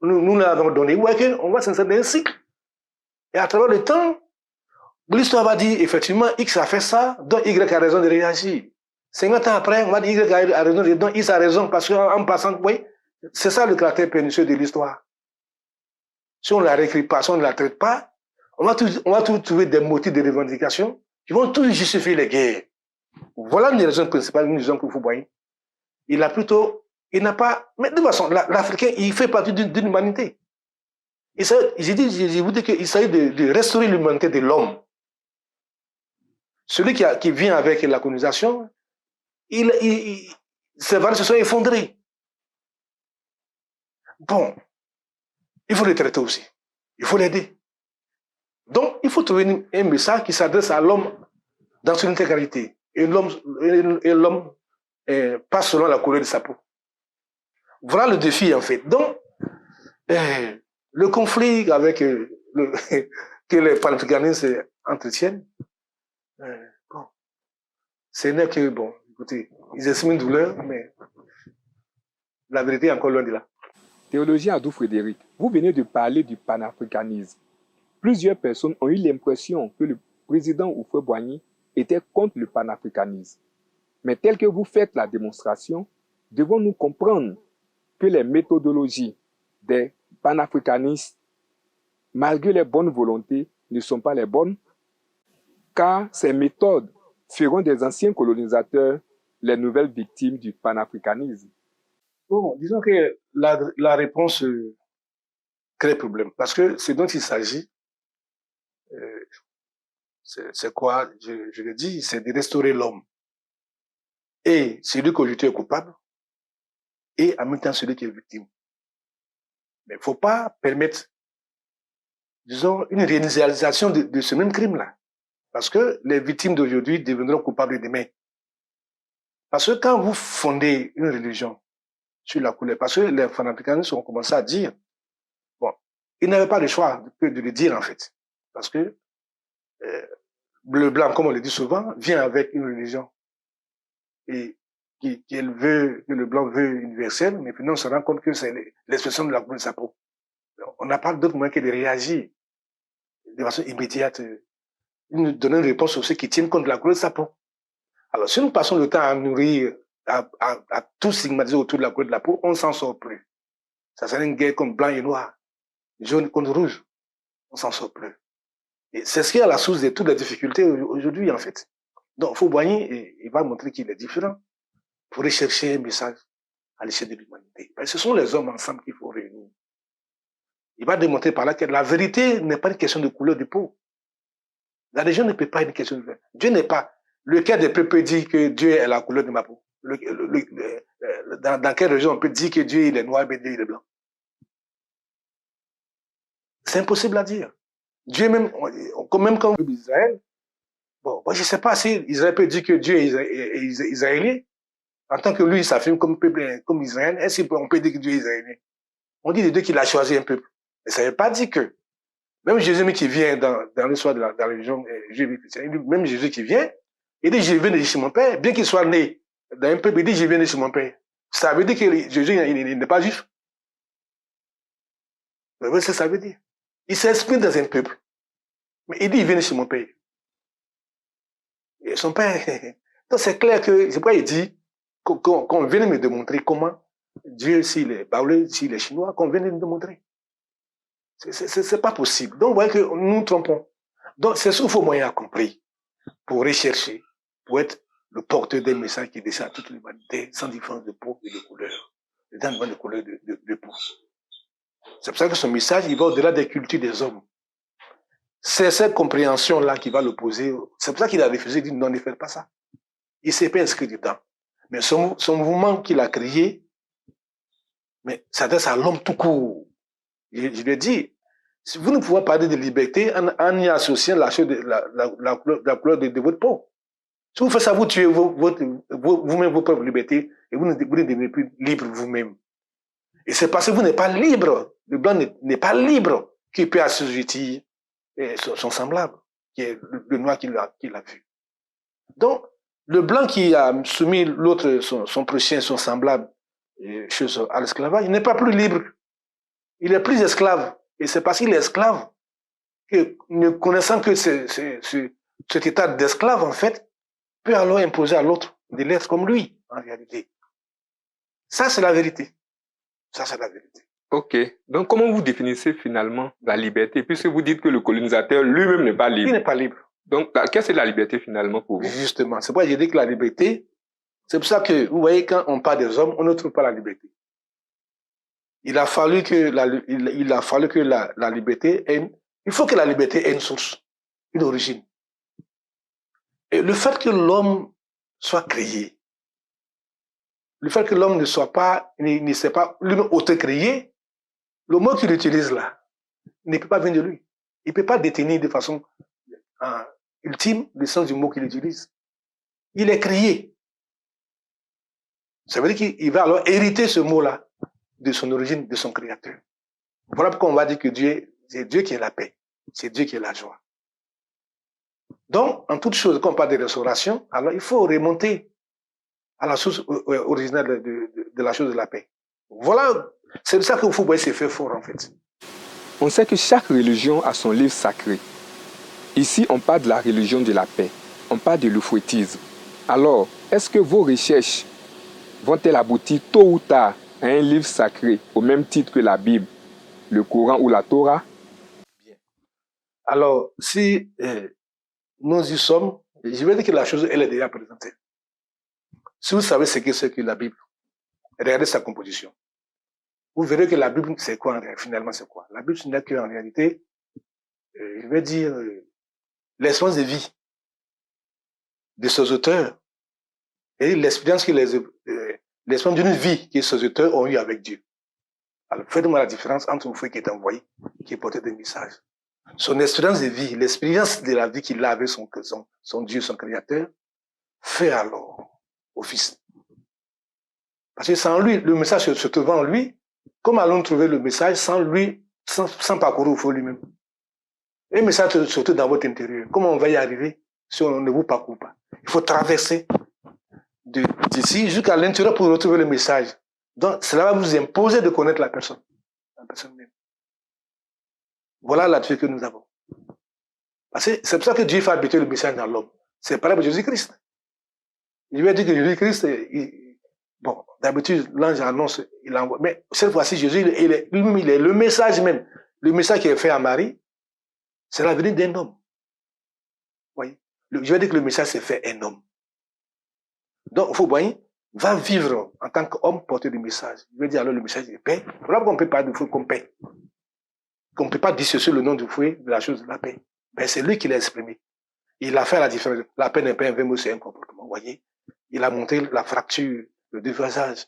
Nous l'avons donné. Ouais, on va s'insérer dans un cycle. Et à travers le temps, l'histoire va dire, effectivement, X a fait ça, donc Y a raison de réagir. 50 ans après, on va dire Y a raison, donc X a raison, parce qu'en passant, oui, c'est ça le caractère pernicieux de l'histoire. Si on ne la réécrit pas, si on ne la traite pas, on va tout trouver des motifs de revendication qui vont tout justifier les guerres. Voilà une raison principale, une raison que Houphouët-Boigny. Il n'a pas, mais de toute façon, l'Africain, il fait partie d'une humanité. Je vous dis qu'il s'agit de restaurer l'humanité de l'homme. Celui qui vient avec la colonisation, ses valeurs se sont effondrées. Bon, il faut le traiter aussi. Il faut l'aider. Donc, il faut trouver un message qui s'adresse à l'homme dans son intégralité. Et l'homme pas selon la couleur de sa peau. Voilà le défi, en fait. Donc, Et le conflit avec que les panafricanistes entretiennent, bon, ce n'est que, bon, écoutez, ils expriment une douleur, mais la vérité est encore loin de là. Théologien Adou Frédéric, vous venez de parler du panafricanisme. Plusieurs personnes ont eu l'impression que le président Houphouët-Boigny était contre le panafricanisme. Mais tel que vous faites la démonstration, devons-nous comprendre que les méthodologies des panafricanistes, malgré les bonnes volontés, ne sont pas les bonnes, car ces méthodes feront des anciens colonisateurs les nouvelles victimes du panafricanisme. Bon, disons que la réponse crée problème. Parce que ce dont il s'agit, c'est quoi? Je le dis, c'est de restaurer l'homme. Et celui qu'aujourd'hui est coupable, et en même temps celui qui est victime. Mais il ne faut pas permettre, disons, une réalisation de ce même crime-là. Parce que les victimes d'aujourd'hui deviendront coupables demain. Parce que quand vous fondez une religion sur la couleur, parce que les panafricanistes ont commencé à dire, bon, ils n'avaient pas le choix que de le dire en fait. Parce que le blanc, comme on le dit souvent, vient avec une religion et qu'elle veut, que le blanc veut universel, mais puis on se rend compte que c'est l'expression de la couleur de sa peau. On n'a pas d'autre moyen que de réagir de façon immédiate, donner une réponse aux ceux qui tiennent compte de la couleur de sa peau. Alors, si nous passons le temps à nourrir, à tout stigmatiser autour de la couleur de la peau, on ne s'en sort plus. Ça serait une guerre comme blanc et noir, jaune contre rouge. On s'en sort plus. Et c'est ce qui est à la source de toutes les difficultés aujourd'hui, en fait. Donc, Houphouët-Boigny, il va montrer qu'il est différent pour rechercher un message à l'échelle de l'humanité. Ce sont les hommes ensemble qu'il faut réunir. Il va démontrer par là que la vérité n'est pas une question de couleur de peau. La religion ne peut pas être une question de... Dieu n'est pas... Lequel des peuples dit que Dieu est la couleur de ma peau? Dans quelle religion on peut dire que Dieu il est noir et Dieu il est blanc? C'est impossible à dire. Dieu même quand on Israël, bon, moi je ne sais pas si Israël peut dire que Dieu est israélien, en tant que lui il s'affirme comme peuple, comme Israël, est-ce qu'on peut dire que Dieu est israélien? On dit de Dieu qu'il a choisi un peuple. Mais ça ne veut pas dire que, même Jésus qui vient dans l'histoire de la religion juive et chrétienne, même Jésus qui vient, il dit je viens de chez mon père, bien qu'il soit né dans un peuple, il dit je viens de chez mon père. Ça veut dire que Jésus il n'est pas juif. Mais oui, ça veut dire. Il s'exprime dans un peuple. Mais il dit il vient de chez mon père. Et son père. Donc c'est clair que, c'est pourquoi il dit qu'on vient de me démontrer comment Dieu, s'il est baoulé, s'il est chinois, qu'on vient de me démontrer. C'est pas possible. Donc, vous voyez que nous nous trompons. Donc, c'est ce qu'il faut moyen compris pour rechercher, pour être le porteur d'un message qui dessine à toute l'humanité sans différence de peau et de couleur. Sans différence de couleur de peau. C'est pour ça que son message, il va au-delà des cultures des hommes. C'est cette compréhension-là qui va l'opposer. C'est pour ça qu'il a refusé de dire non, ne faites pas ça. Il ne s'est pas inscrit dedans. Mais son mouvement qu'il a créé, mais ça s'adresse à l'homme tout court. Je lui ai dit, si vous ne pouvez pas parler de liberté en y associant la couleur de votre peau. Si vous faites ça, vous tuez vous-même vos propres libertés et vous ne devenez plus libre vous-même. Et c'est parce que vous n'êtes pas libre, le blanc n'est pas libre qu'il peut assujettir son semblable, qui est le noir qui l'a vu. Donc, le blanc qui a soumis l'autre, son prochain, son semblable, à l'esclavage, il n'est pas plus libre. Il est plus esclave. Et c'est parce qu'il est esclave que, ne connaissant que cet état d'esclave, en fait, peut alors imposer à l'autre de l'être comme lui, en réalité. Ça, c'est la vérité. Ça, c'est la vérité. Ok. Donc, comment vous définissez finalement la liberté, puisque vous dites que le colonisateur lui-même n'est pas libre? Il n'est pas libre. Donc, qu'est-ce que la liberté finalement pour vous? Justement. C'est pourquoi j'ai dit que la liberté, c'est pour ça que, vous voyez, quand on parle des hommes, on ne trouve pas la liberté. Il a fallu que la liberté ait il faut que la liberté ait une source, une origine. Et le fait que l'homme soit créé, le fait que l'homme ne soit pas lui-même auto-créé, le mot qu'il utilise là ne peut pas venir de lui. Il ne peut pas détenir de façon ultime le sens du mot qu'il utilise. Il est créé. Ça veut dire qu'il va alors hériter ce mot-là de son origine, de son créateur. Voilà pourquoi on va dire que c'est Dieu qui est la paix. C'est Dieu qui est la joie. Donc, en toute chose, quand on parle de restauration, alors il faut remonter à la source originale de la chose de la paix. Voilà, c'est de ça que Houphouët-Boigny s'est fait fort, en fait. On sait que chaque religion a son livre sacré. Ici, on parle de la religion de la paix. On parle de l'oufouettisme. Alors, est-ce que vos recherches vont-elles aboutir tôt ou tard à un livre sacré au même titre que la Bible, le Coran ou la Torah? Bien. Alors, si nous y sommes, je vais dire que la chose, elle est déjà présentée. Si vous savez ce que c'est que la Bible, regardez sa composition. Vous verrez que la Bible, c'est quoi finalement, c'est quoi? La Bible, ce n'est qu'en réalité, je vais dire, l'expérience de vie de ces auteurs et l'expérience l'expérience d'une vie que ces auteurs ont eu avec Dieu. Alors, faites-moi la différence entre un feu qui est envoyé, qui portait des messages. Son expérience de vie, l'expérience de la vie qu'il a avec son Dieu, son Créateur, fait alors office. Parce que sans lui, le message se trouvant en lui, comment allons-nous trouver le message sans lui, sans parcourir au feu lui-même? Un message se trouve dans votre intérieur. Comment on va y arriver si on ne vous parcourt pas? Il faut traverser d'ici jusqu'à l'intérieur pour retrouver le message. Donc, cela va vous imposer de connaître la personne même. Voilà l'attitude que nous avons. Parce que c'est pour ça que Dieu fait habiter le message dans l'homme. C'est pareil pour Jésus-Christ. Je vais dire que Jésus-Christ, bon, d'habitude, l'ange annonce, il envoie. Mais cette fois-ci, Jésus, lui-même, il est le message même. Le message qui est fait à Marie, c'est la venue d'un homme. Voyez? Je vais dire que le message s'est fait un homme. Donc, Houphouët-Boigny va vivre en tant qu'homme porteur du message. Je vais dire alors le message de paix. Voilà pourquoi on ne peut pas de fouet comme paix. Qu'on ne peut pas dissocier le nom du fouet de la chose de la paix. Ben, c'est lui qui l'a exprimé. Il a fait la différence. La paix n'est pas un vrai mot, c'est un comportement. Vous voyez? Il a montré la fracture, le déphasage,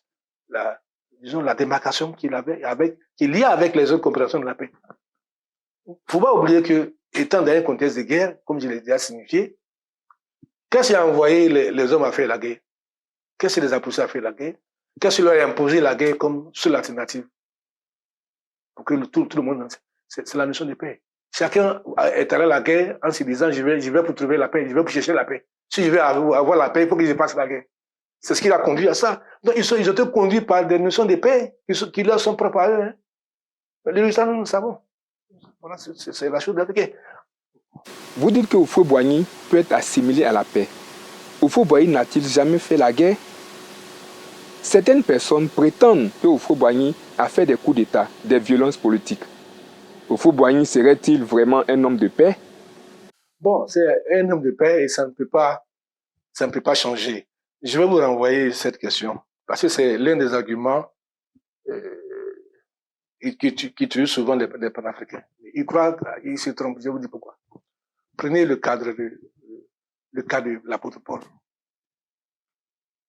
disons, la démarcation qu'il y a avec les autres compréhensions de la paix. Il ne faut pas oublier que, étant dans un contexte de guerre, comme je l'ai déjà signifié, qu'est-ce qui a envoyé les hommes à faire la guerre? Qu'est-ce qui les a poussés à faire la guerre? Qu'est-ce qui leur a imposé la guerre comme seule alternative? Pour que tout le monde, c'est la notion de paix. Chacun est allé à la guerre en se disant, je vais pour trouver la paix, je vais pour chercher la paix. Si je veux avoir la paix, il faut que je passe la guerre. C'est ce qui l'a conduit à ça. Donc, ils ont été conduits par des notions de paix qui leur sont propres à eux. Hein. Les résultats, nous le savons. Voilà, c'est la chose de la paix. Vous dites que Houphouët-Boigny peut être assimilé à la paix. Houphouët-Boigny n'a-t-il jamais fait la guerre? Certaines personnes prétendent que Houphouët-Boigny a fait des coups d'État, des violences politiques. Houphouët-Boigny serait-il vraiment un homme de paix? Bon, c'est un homme de paix et ça ne peut pas changer. Je vais vous renvoyer cette question parce que c'est l'un des arguments qui tue souvent les panafricains. Ils croient qu'ils se trompent. Je vous dis pourquoi. Prenez le cas de l'apôtre Paul.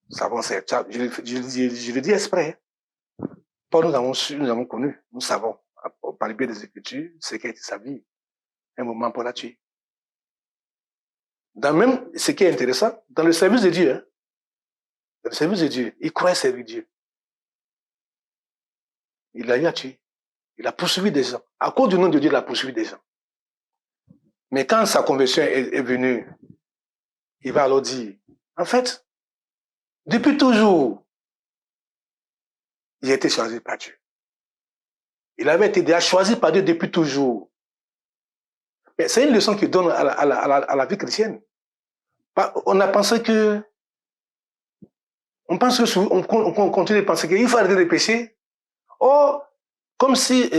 Savons, je le dis exprès. Paul, nous avons connu, nous savons, par le biais des Écritures, ce qu'est sa vie. Un moment pour la tuer. Dans même, ce qui est intéressant, dans le service de Dieu, hein, dans le service de Dieu, il croyait servir Dieu. Il l'a eu à tuer. Il a poursuivi des gens. À cause du nom de Dieu, il a poursuivi des gens. Mais quand sa conversion est venue, il va alors dire, en fait, depuis toujours, il a été choisi par Dieu. Il avait été déjà choisi par Dieu depuis toujours. Mais c'est une leçon qu'il donne à la vie chrétienne. On a pensé que, on continue de penser qu'il faut arrêter de pécher. Oh, comme si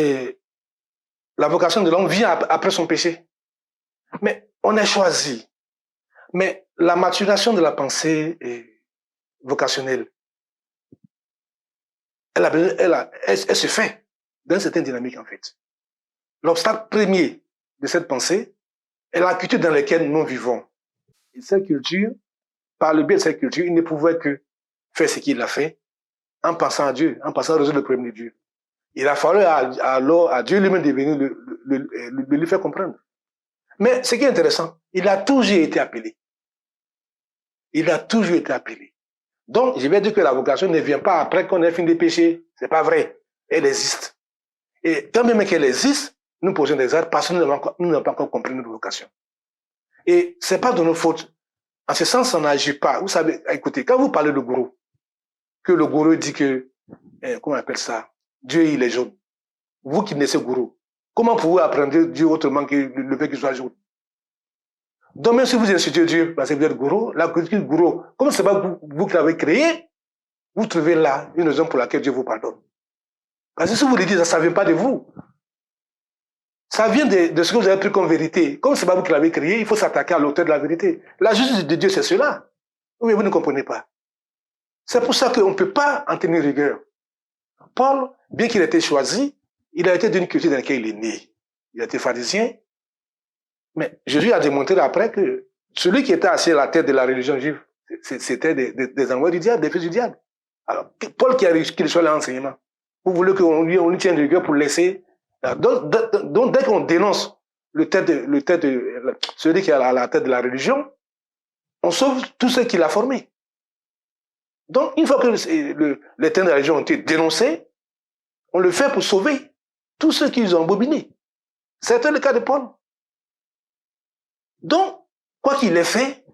la vocation de l'homme vient après son péché. Mais on est choisi. Mais la maturation de la pensée vocationnelle, elle se fait dans une certaine dynamique en fait. L'obstacle premier de cette pensée est la culture dans laquelle nous vivons. Et cette culture, par le biais de cette culture, il ne pouvait que faire ce qu'il a fait en pensant à Dieu, en pensant à résoudre le problème de Dieu. Il a fallu alors à Dieu lui-même de venir de lui faire comprendre. Mais ce qui est intéressant, il a toujours été appelé. Il a toujours été appelé. Donc, je vais dire que la vocation ne vient pas après qu'on ait fini de pécher. C'est pas vrai. Elle existe. Et quand même qu'elle existe, nous posons des actes parce que nous n'avons pas encore compris notre vocation. Et c'est pas de nos fautes. En ce sens, on n'agit pas. Vous savez, écoutez, quand vous parlez de gourou, que le gourou dit que, comment on appelle ça, Dieu il est jaune. Vous qui naissez gourou, comment pouvez-vous apprendre Dieu autrement que le fait qu'il soit jaune? Donc même si vous insultez Dieu parce que vous êtes gourou, la culture gourou, comme c'est pas vous qui l'avez créé, vous trouvez là une raison pour laquelle Dieu vous pardonne. Parce que si vous le dites, ça ne vient pas de vous. Ça vient de ce que vous avez pris comme vérité. Comme c'est pas vous qui l'avez créé, il faut s'attaquer à l'auteur de la vérité. La justice de Dieu, c'est cela. Oui, vous ne comprenez pas. C'est pour ça qu'on ne peut pas en tenir rigueur. Paul, bien qu'il ait été choisi, il a été d'une culture dans laquelle il est né. Il a été pharisien. Mais Jésus a démontré après que celui qui était assis à la tête de la religion juive, c'était des envoyés du diable, des fils du diable. Alors, Paul qui reçoit l'enseignement, vous voulez qu'on lui tienne rigueur pour laisser. Donc dès qu'on dénonce celui qui est à la tête de la religion, on sauve tous ceux qui l'ont formé. Donc, une fois que les thèmes de la religion ont été dénoncés, on le fait pour sauver tous ceux qui ont embobiné. C'était le cas de Paul. Donc, quoi qu'il ait fait,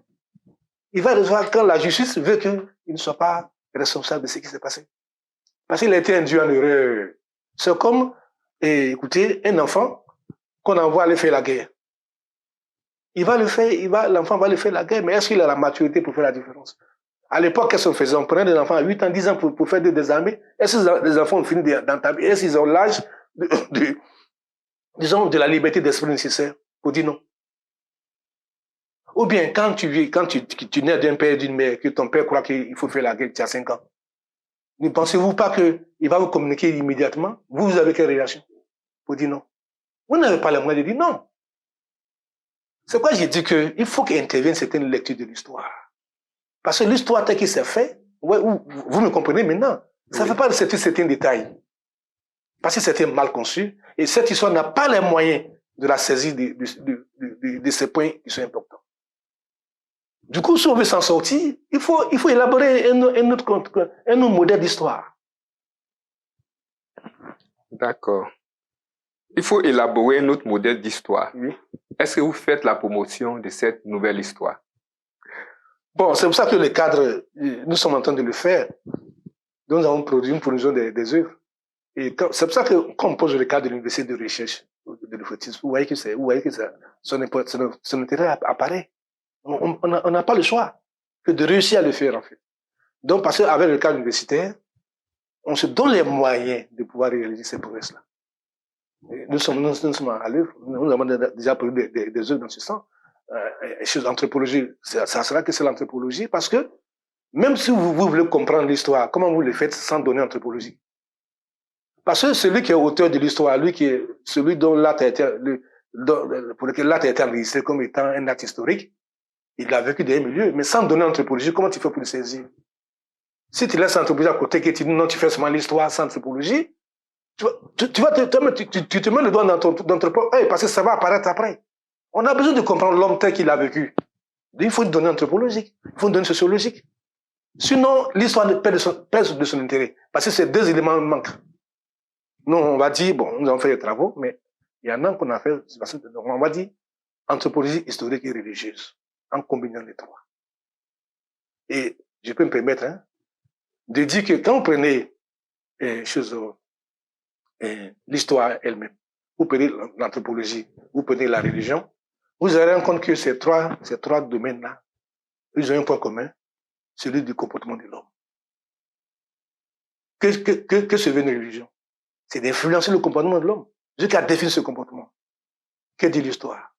il va recevoir quand la justice veut qu'il ne soit pas responsable de ce qui s'est passé. Parce qu'il a été induit en erreur. C'est comme, écoutez, un enfant qu'on envoie aller faire la guerre. L'enfant va aller faire la guerre, mais est-ce qu'il a la maturité pour faire la différence? À l'époque, qu'est-ce qu'on faisait? On prenait des enfants à 8 ans, 10 ans pour faire des armées. Est-ce que les enfants ont fini d'entamer? Est-ce qu'ils ont l'âge disons, de la liberté d'esprit nécessaire pour dire non? Ou bien, quand tu nais d'un père et d'une mère, que ton père croit qu'il faut faire la guerre, tu as 5 ans. Ne pensez-vous pas qu'il va vous communiquer immédiatement? Vous avez quelle réaction? Pour dire non. Vous n'avez pas le moyen de dire non. C'est pourquoi j'ai dit qu'il faut qu'intervienne certaines lectures de l'histoire. Parce que l'histoire telle qu'il s'est fait, vous me comprenez maintenant, ça ne fait pas de certains détails. Parce que c'était mal conçu, et cette histoire n'a pas les moyens de la saisie de ces points qui sont importants. Du coup, si on veut s'en sortir, il faut élaborer un autre modèle d'histoire. D'accord. Il faut élaborer un autre modèle d'histoire. Oui. Est-ce que vous faites la promotion de cette nouvelle histoire? Bon, c'est pour ça que le cadre, nous sommes en train de le faire. Donc, nous avons produit une production des œuvres. Et c'est pour ça que quand on pose le cadre de l'université de recherche de l'euphotisme, vous voyez que son intérêt apparaît. On n'a pas le choix que de réussir à le faire, en fait. Donc, parce qu'avec le cadre universitaire, on se donne les moyens de pouvoir réaliser ces prouesses-là. Nous sommes à l'œuvre. Nous avons déjà produit des œuvres dans ce sens. Chez l'anthropologie, ça sera que c'est l'anthropologie, parce que même si vous voulez comprendre l'histoire, comment vous le faites sans donner anthropologie? Parce que celui qui est auteur de l'histoire, lui qui est celui dont l'acte a été, pour lequel l'acte a été enregistré comme étant un acte historique, il a vécu des milieux, mais sans donner anthropologie, comment tu fais pour le saisir? Si tu laisses l'anthropologie à côté, que tu dis non, tu fais seulement l'histoire sans anthropologie, tu te mets le doigt dans ton parce que ça va apparaître après. On a besoin de comprendre l'homme tel qu'il a vécu. Il faut une donnée anthropologique, il faut une donnée sociologique. Sinon, l'histoire perd de son intérêt, parce que ces deux éléments manquent. Nous, on va dire, bon, nous avons fait des travaux, mais il y en a qu'on a fait, on va dire anthropologie historique et religieuse, en combinant les trois. Et je peux me permettre de dire que quand vous prenez l'histoire elle-même, vous prenez l'anthropologie, vous prenez la religion, vous allez rendre compte que ces trois domaines-là, ils ont un point commun, celui du comportement de l'homme. Que se veut une religion? C'est d'influencer le comportement de l'homme, jusqu'à définir ce comportement. Que dit l'histoire?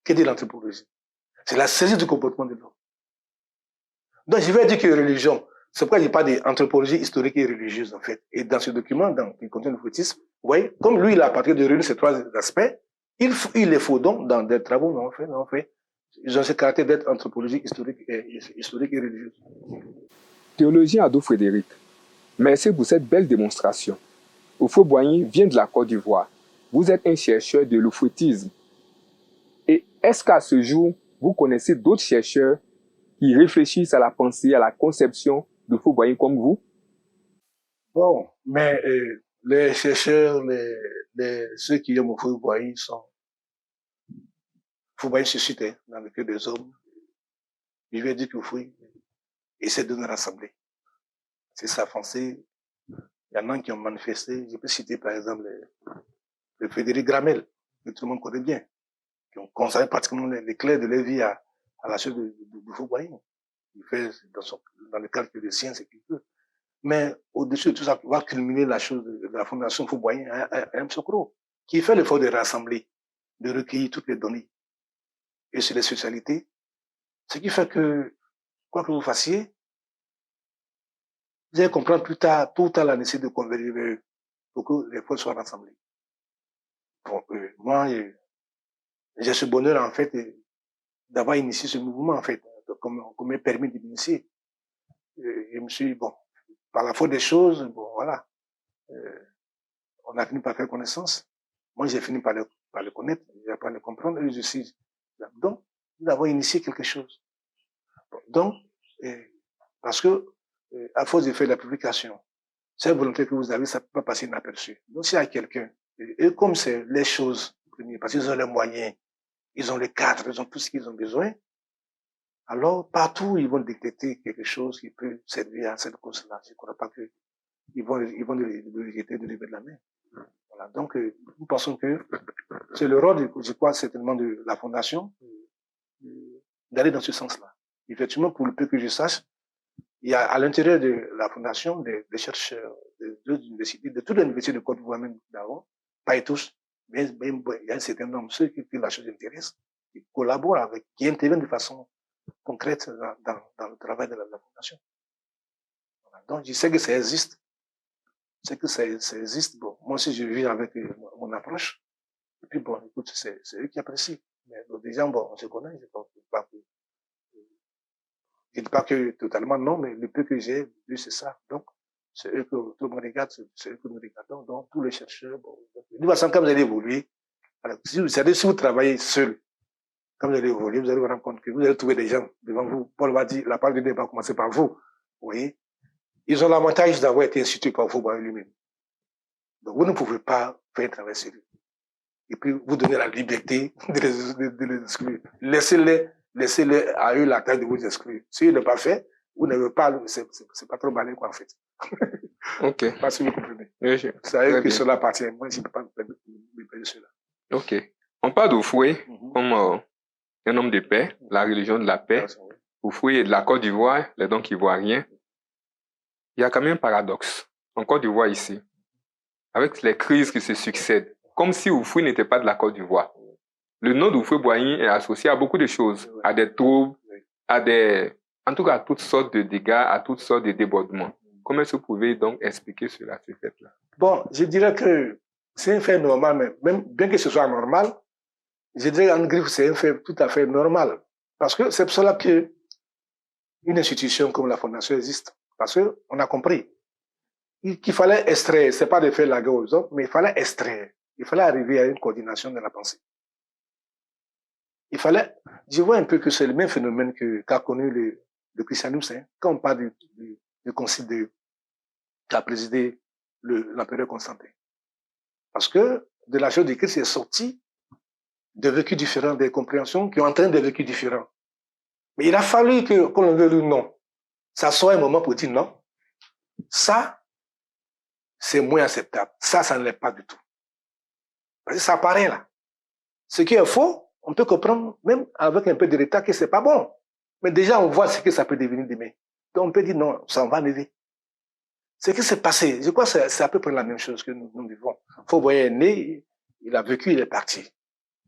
Que dit l'anthropologie? C'est la saisie du comportement de l'homme. Donc, je vais dire que religion, c'est pourquoi je parle d'anthropologie historique et religieuse, en fait. Et dans ce document, qui contient le foutisme, vous voyez, comme lui, il a partir de réunir ces trois aspects, il les faut donc, dans des travaux, nous avons fait, ils ont ce caractère d'être anthropologie historique et religieuse. Théologien Ado Frédéric, merci pour cette belle démonstration. Houphouët-Boigny vient de la Côte d'Ivoire. Vous êtes un chercheur de l'euphotisme. Et est-ce qu'à ce jour, vous connaissez d'autres chercheurs qui réfléchissent à la pensée, à la conception de Houphouët-Boigny comme vous? Bon, mais les chercheurs, ceux qui aiment Houphouët-Boigny sont... Houphouët-Boigny suscite dans le cœur des hommes. Je vais dire que Houphouët essaie de nous rassembler. C'est sa pensée. Il y en a qui ont manifesté. Je peux citer par exemple le Frédéric Gramel, que tout le monde connaît bien, qui ont consacré pratiquement les clés de leur vie à la chose de Houphouët-Boigny. Il fait dans le cadre de sciences et culture. Mais au-dessus de tout ça, va culminer la chose de la Fondation Houphouët-Boigny à M. Sokro, qui fait l'effort de rassembler, de recueillir toutes les données et sur les spécialités. Ce qui fait que, quoi que vous fassiez, vous allez comprendre plus tard, tout à la nécessité de converger vers eux pour que les efforts soient rassemblés. Bon, moi, j'ai ce bonheur, en fait, d'avoir initié ce mouvement, en fait, comme m'est permis de l'initier. Je me suis, bon, par la faute des choses, bon, voilà, on a fini par faire connaissance. Moi, j'ai fini par le connaître, j'ai appris à le comprendre, et je suis, donc, nous avons initié quelque chose. Donc, parce que, à force de faire la publication, cette volonté que vous avez, ça ne peut pas passer inaperçu. Donc, s'il y a quelqu'un, et comme c'est les choses, parce qu'ils ont les moyens, ils ont les cadres, ils ont tout ce qu'ils ont besoin, alors partout, ils vont détecter quelque chose qui peut servir à cette cause-là. Je ne crois pas qu'ils vont le jeter de lever de la main. Voilà. Donc, nous pensons que c'est le rôle, je crois, certainement de la Fondation, d'aller dans ce sens-là. Effectivement, pour le peu que je sache, il y a à l'intérieur de la Fondation des chercheurs de l'université, de toutes les universités de Côte d'Ivoire, même d'avant, pas tous, mais il y a un certain nombre, ceux qui la chose intéresse, qui collaborent avec, qui interviennent de façon concrète dans le travail de la Fondation. Voilà. Donc, je sais que ça existe. Je sais que ça existe. Bon, moi aussi, je vis avec mon approche. Et puis, bon, écoute, c'est eux qui apprécient. Mais des gens, bon, on se connaît. Je ne dis pas que totalement non, mais le peu que j'ai vu, c'est ça. Donc, c'est eux que tout le monde regarde, c'est eux que nous regardons. Donc, tous les chercheurs, bon, de toute façon, quand vous allez évoluer, alors, si vous travaillez seul, quand vous allez évoluer, vous allez vous rendre compte que vous allez trouver des gens devant vous. Paul va dire, la part du débat va commencer par vous. Vous voyez? Ils ont l'avantage d'avoir été institués par Houphouët-Boigny lui-même. Donc, vous ne pouvez pas faire un travail sérieux. Et puis, vous donner la liberté de les exclure. Laissez-les à eux la taille de vous exclure. S'ils ne l'ont pas fait, vous n'avez pas, c'est pas trop malin, quoi, en fait. Ok. Pas si vous comprenez. Oui, c'est à eux que cela appartient. Moi, je ne peux pas me permettre de cela. Ok. On parle d'Houphouët comme un homme de paix, la religion de la paix. Houphouët est de la Côte d'Ivoire, les donc ivoiriens. Il y a quand même un paradoxe. En Côte d'Ivoire, ici, avec les crises qui se succèdent, comme si Houphouët n'était pas de la Côte d'Ivoire. Le nom d'Houphouët-Boigny est associé à beaucoup de choses, à des troubles, en tout cas à toutes sortes de dégâts, à toutes sortes de débordements. Comment est-ce que vous pouvez donc expliquer cela, ce fait-là? Bon, je dirais que c'est un fait normal, mais même bien que ce soit normal, je dirais en griffe, c'est un fait tout à fait normal. Parce que c'est pour cela que une institution comme la Fondation existe. Parce qu'on a compris qu'il fallait extraire, c'est pas de faire la guerre aux autres, mais il fallait extraire. Il fallait arriver à une coordination de la pensée. Il fallait, je vois un peu que c'est le même phénomène qu'a connu le christianisme, hein, quand on parle du concile qu'a présidé l'empereur Constantin. Parce que de la chose du Christ est sorti de vécus différents, des compréhensions qui ont entraîné des vécus différents. Mais il a fallu qu'on le veuille ou non, ça soit un moment pour dire non. Ça, c'est moins acceptable. Ça ne l'est pas du tout. Parce que ça paraît là. Ce qui est faux, on peut comprendre, même avec un peu de retard, que c'est pas bon. Mais déjà, on voit ce que ça peut devenir demain. Donc, on peut dire non, ça va lever. Ce qui s'est passé, je crois que c'est à peu près la même chose que nous vivons. Houphouët-Boigny est né, il a vécu, il est parti.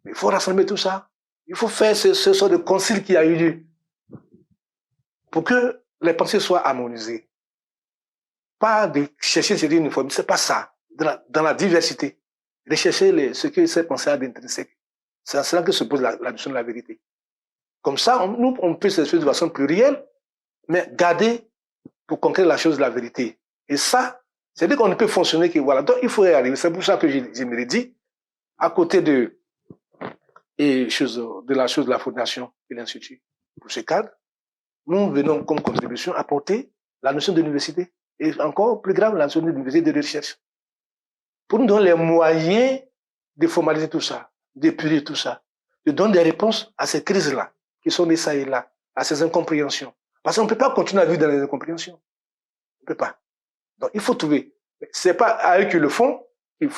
Mais il faut rassembler tout ça. Il faut faire ce sort de concile qui a eu lieu pour que les pensées soient harmonisées. Pas de chercher cette uniformité, c'est pas ça. Dans la diversité. Rechercher ce que ces pensées a d'intrinsèque. C'est à cela que se pose la notion de la vérité. Comme ça, on peut s'exprimer de façon plurielle, mais garder pour concrétiser la chose de la vérité. Et ça, c'est-à-dire qu'on ne peut fonctionner que voilà. Donc, il faut y arriver. C'est pour ça que je me l'ai dit, à côté de la chose de la Fondation et l'Institut. Pour ce cadre, nous venons comme contribution apporter la notion d'université. Et encore plus grave, la notion d'université de recherche. pour nous donner les moyens de formaliser tout ça, d'épurer tout ça, de donner des réponses à ces crises-là, qui sont nées ça et là, à ces incompréhensions. Parce qu'on ne peut pas continuer à vivre dans les incompréhensions. On ne peut pas. Donc, il faut trouver. C'est pas à eux qui le font,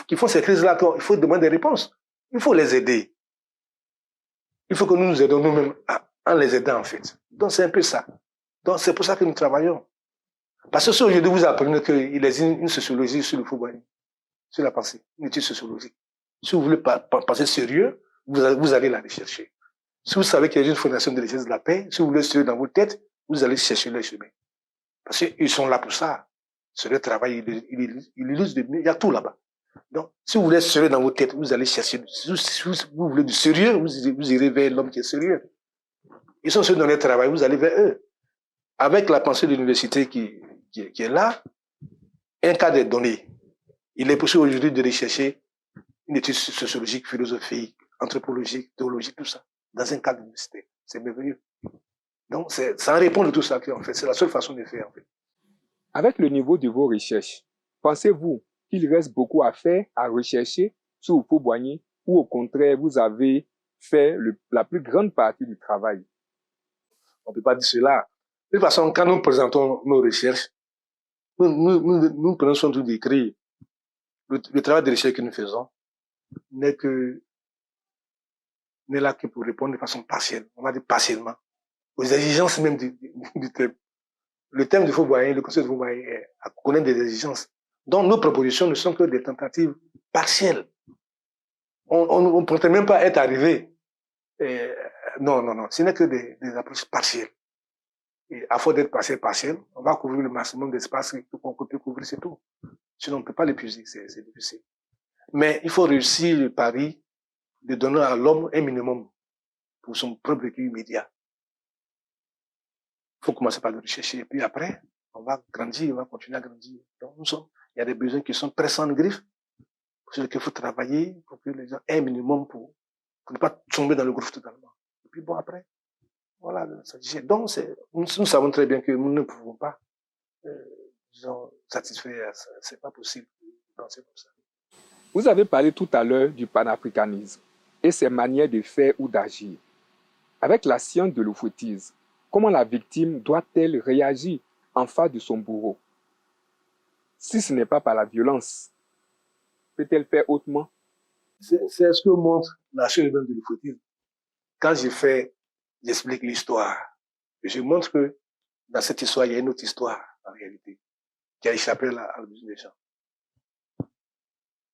qui font ces crises-là, qu'il faut demander des réponses. Il faut les aider. Il faut que nous nous aidons nous-mêmes en les aidant, en fait. Donc, c'est un peu ça. Donc, c'est pour ça que nous travaillons. Parce que si aujourd'hui vous apprenez qu'il existe une sociologie sur le football, sur la pensée, une étude sociologique. Si vous voulez penser sérieux, vous allez la rechercher. Si vous savez qu'il y a une fondation de recherche de la paix, si vous voulez sérieux dans votre tête, vous allez chercher le chemin. Parce qu'ils sont là pour ça. C'est le travail, il y a tout là-bas. Donc, si vous voulez être sérieux dans votre tête, vous allez chercher. Si vous voulez du sérieux, vous irez vers l'homme qui est sérieux. Ils sont sérieux dans leur travail, vous allez vers eux. Avec la pensée de l'université qui est là, un cas de données. Il est possible aujourd'hui de rechercher une étude sociologique, philosophique, anthropologique, théologique, tout ça, dans un cadre d'université. C'est merveilleux. Donc, ça répond de tout ça en fait. C'est la seule façon de faire, en fait. Avec le niveau de vos recherches, pensez-vous qu'il reste beaucoup à faire, à rechercher sur Houphouët-Boigny, ou au contraire, vous avez fait la plus grande partie du travail? On ne peut pas dire cela. De toute façon, quand nous présentons nos recherches, nous prenons soin d'écrire. Le travail de recherche que nous faisons n'est là que pour répondre de façon partielle. On va dire partiellement aux exigences même du thème. Le thème du Houphouët-Boigny, le concept de Houphouët-Boigny connaît des exigences. Donc, nos propositions ne sont que des tentatives partielles. On ne pourrait même pas être arrivé. Non. Ce n'est que des approches partielles. Et à force d'être partiel, on va couvrir le maximum d'espace qu'on peut couvrir, c'est tout. Sinon, on ne peut pas l'épuiser, c'est difficile. Mais il faut réussir le pari de donner à l'homme un minimum pour son propre vécu immédiat. Il faut commencer par le rechercher. Et puis après, on va grandir, on va continuer à grandir. Donc, il y a des besoins qui sont pressants de griffes, sur lesquels il faut travailler pour que les gens aient un minimum pour ne pas tomber dans le gouffre totalement. Et puis bon, après, voilà, ça dit. Donc, nous savons très bien que nous ne pouvons pas, disons, satisfaire, c'est pas possible de penser comme ça. Vous avez parlé tout à l'heure du panafricanisme et ses manières de faire ou d'agir. Avec la science de l'oufouettisme, comment la victime doit-elle réagir en face de son bourreau? Si ce n'est pas par la violence, peut-elle faire autrement? C'est ce que montre la chaîne de l'oufouettisme. Quand j'explique l'histoire, je montre que dans cette histoire, il y a une autre histoire, en réalité, qui a échappé à la vision des gens.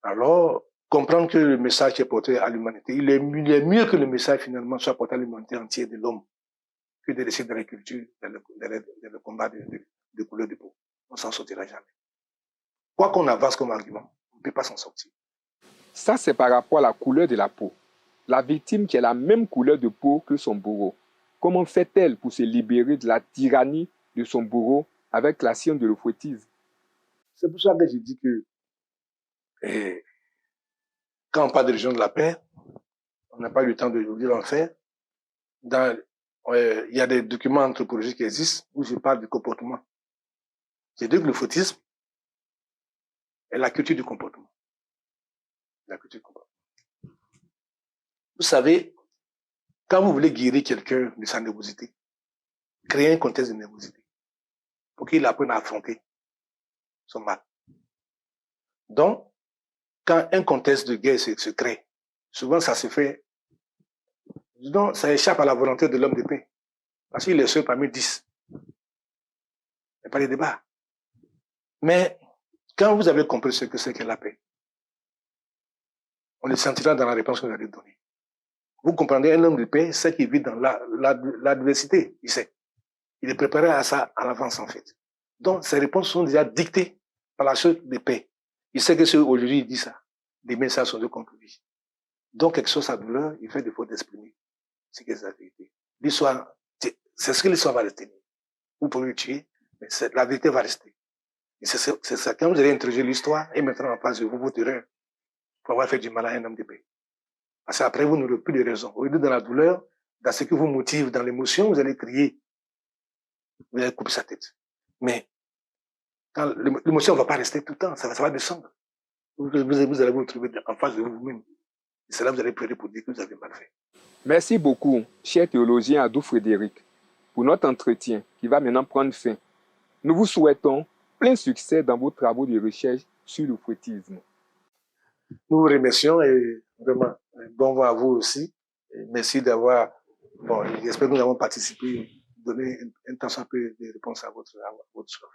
Alors, comprendre que le message qui est porté à l'humanité, il est mieux que le message finalement soit porté à l'humanité entière de l'homme que de laisser dans la culture, dans le combat de couleur de peau. On s'en sortira jamais. Quoi qu'on avance comme argument, on ne peut pas s'en sortir. Ça, c'est par rapport à la couleur de la peau. La victime qui a la même couleur de peau que son bourreau, comment fait-elle pour se libérer de la tyrannie de son bourreau avec la science de l'oufouettisme? C'est pour ça que je dis que quand on parle de religion de la paix, on n'a pas eu le temps de le faire. Il y a des documents anthropologiques qui existent où je parle du comportement. J'ai dit que le fautisme est la culture du comportement. La culture du comportement. Vous savez, quand vous voulez guérir quelqu'un de sa nervosité, créez un contexte de nervosité pour qu'il apprenne à affronter son mal. Donc, quand un contexte de guerre se crée, souvent ça se fait, disons, ça échappe à la volonté de l'homme de paix. Parce qu'il est seul parmi 10. Il n'y a pas de débat. Mais quand vous avez compris ce que c'est que la paix, on le sentira dans la réponse que vous allez donner. Vous comprenez, un homme de paix, c'est qu'il vit dans l'adversité, il sait. Il est préparé à ça à l'avance, en fait. Donc, ces réponses sont déjà dictées par la chose de paix. Il sait que si aujourd'hui il dit ça, demain ça sont de contre lui. Donc, quelque chose à douleur, il fait des fautes d'exprimer ce qui est la vérité. L'histoire, c'est ce que l'histoire va retenir. Vous pouvez le tuer, mais la vérité va rester. Et c'est ça. Quand vous allez introduire l'histoire et mettre en face de vous votre erreur pour avoir fait du mal à un homme de paix. Parce qu'après, vous n'aurez plus de raison. Au lieu de dans la douleur, dans ce qui vous motive, dans l'émotion, vous allez crier. Vous allez couper sa tête. Mais quand l'émotion ne va pas rester tout le temps, ça va descendre. vous allez vous retrouver en face de vous-même. Et c'est là que vous allez pleurer pour dire que vous avez mal fait. Merci beaucoup, cher théologien Adou Frédéric, pour notre entretien qui va maintenant prendre fin. Nous vous souhaitons plein succès dans vos travaux de recherche sur le fouettisme. Nous vous remercions et vraiment, bon vent à vous aussi. Et merci d'avoir, bon, j'espère que nous avons participé, donné un temps un peu de réponse à votre soif.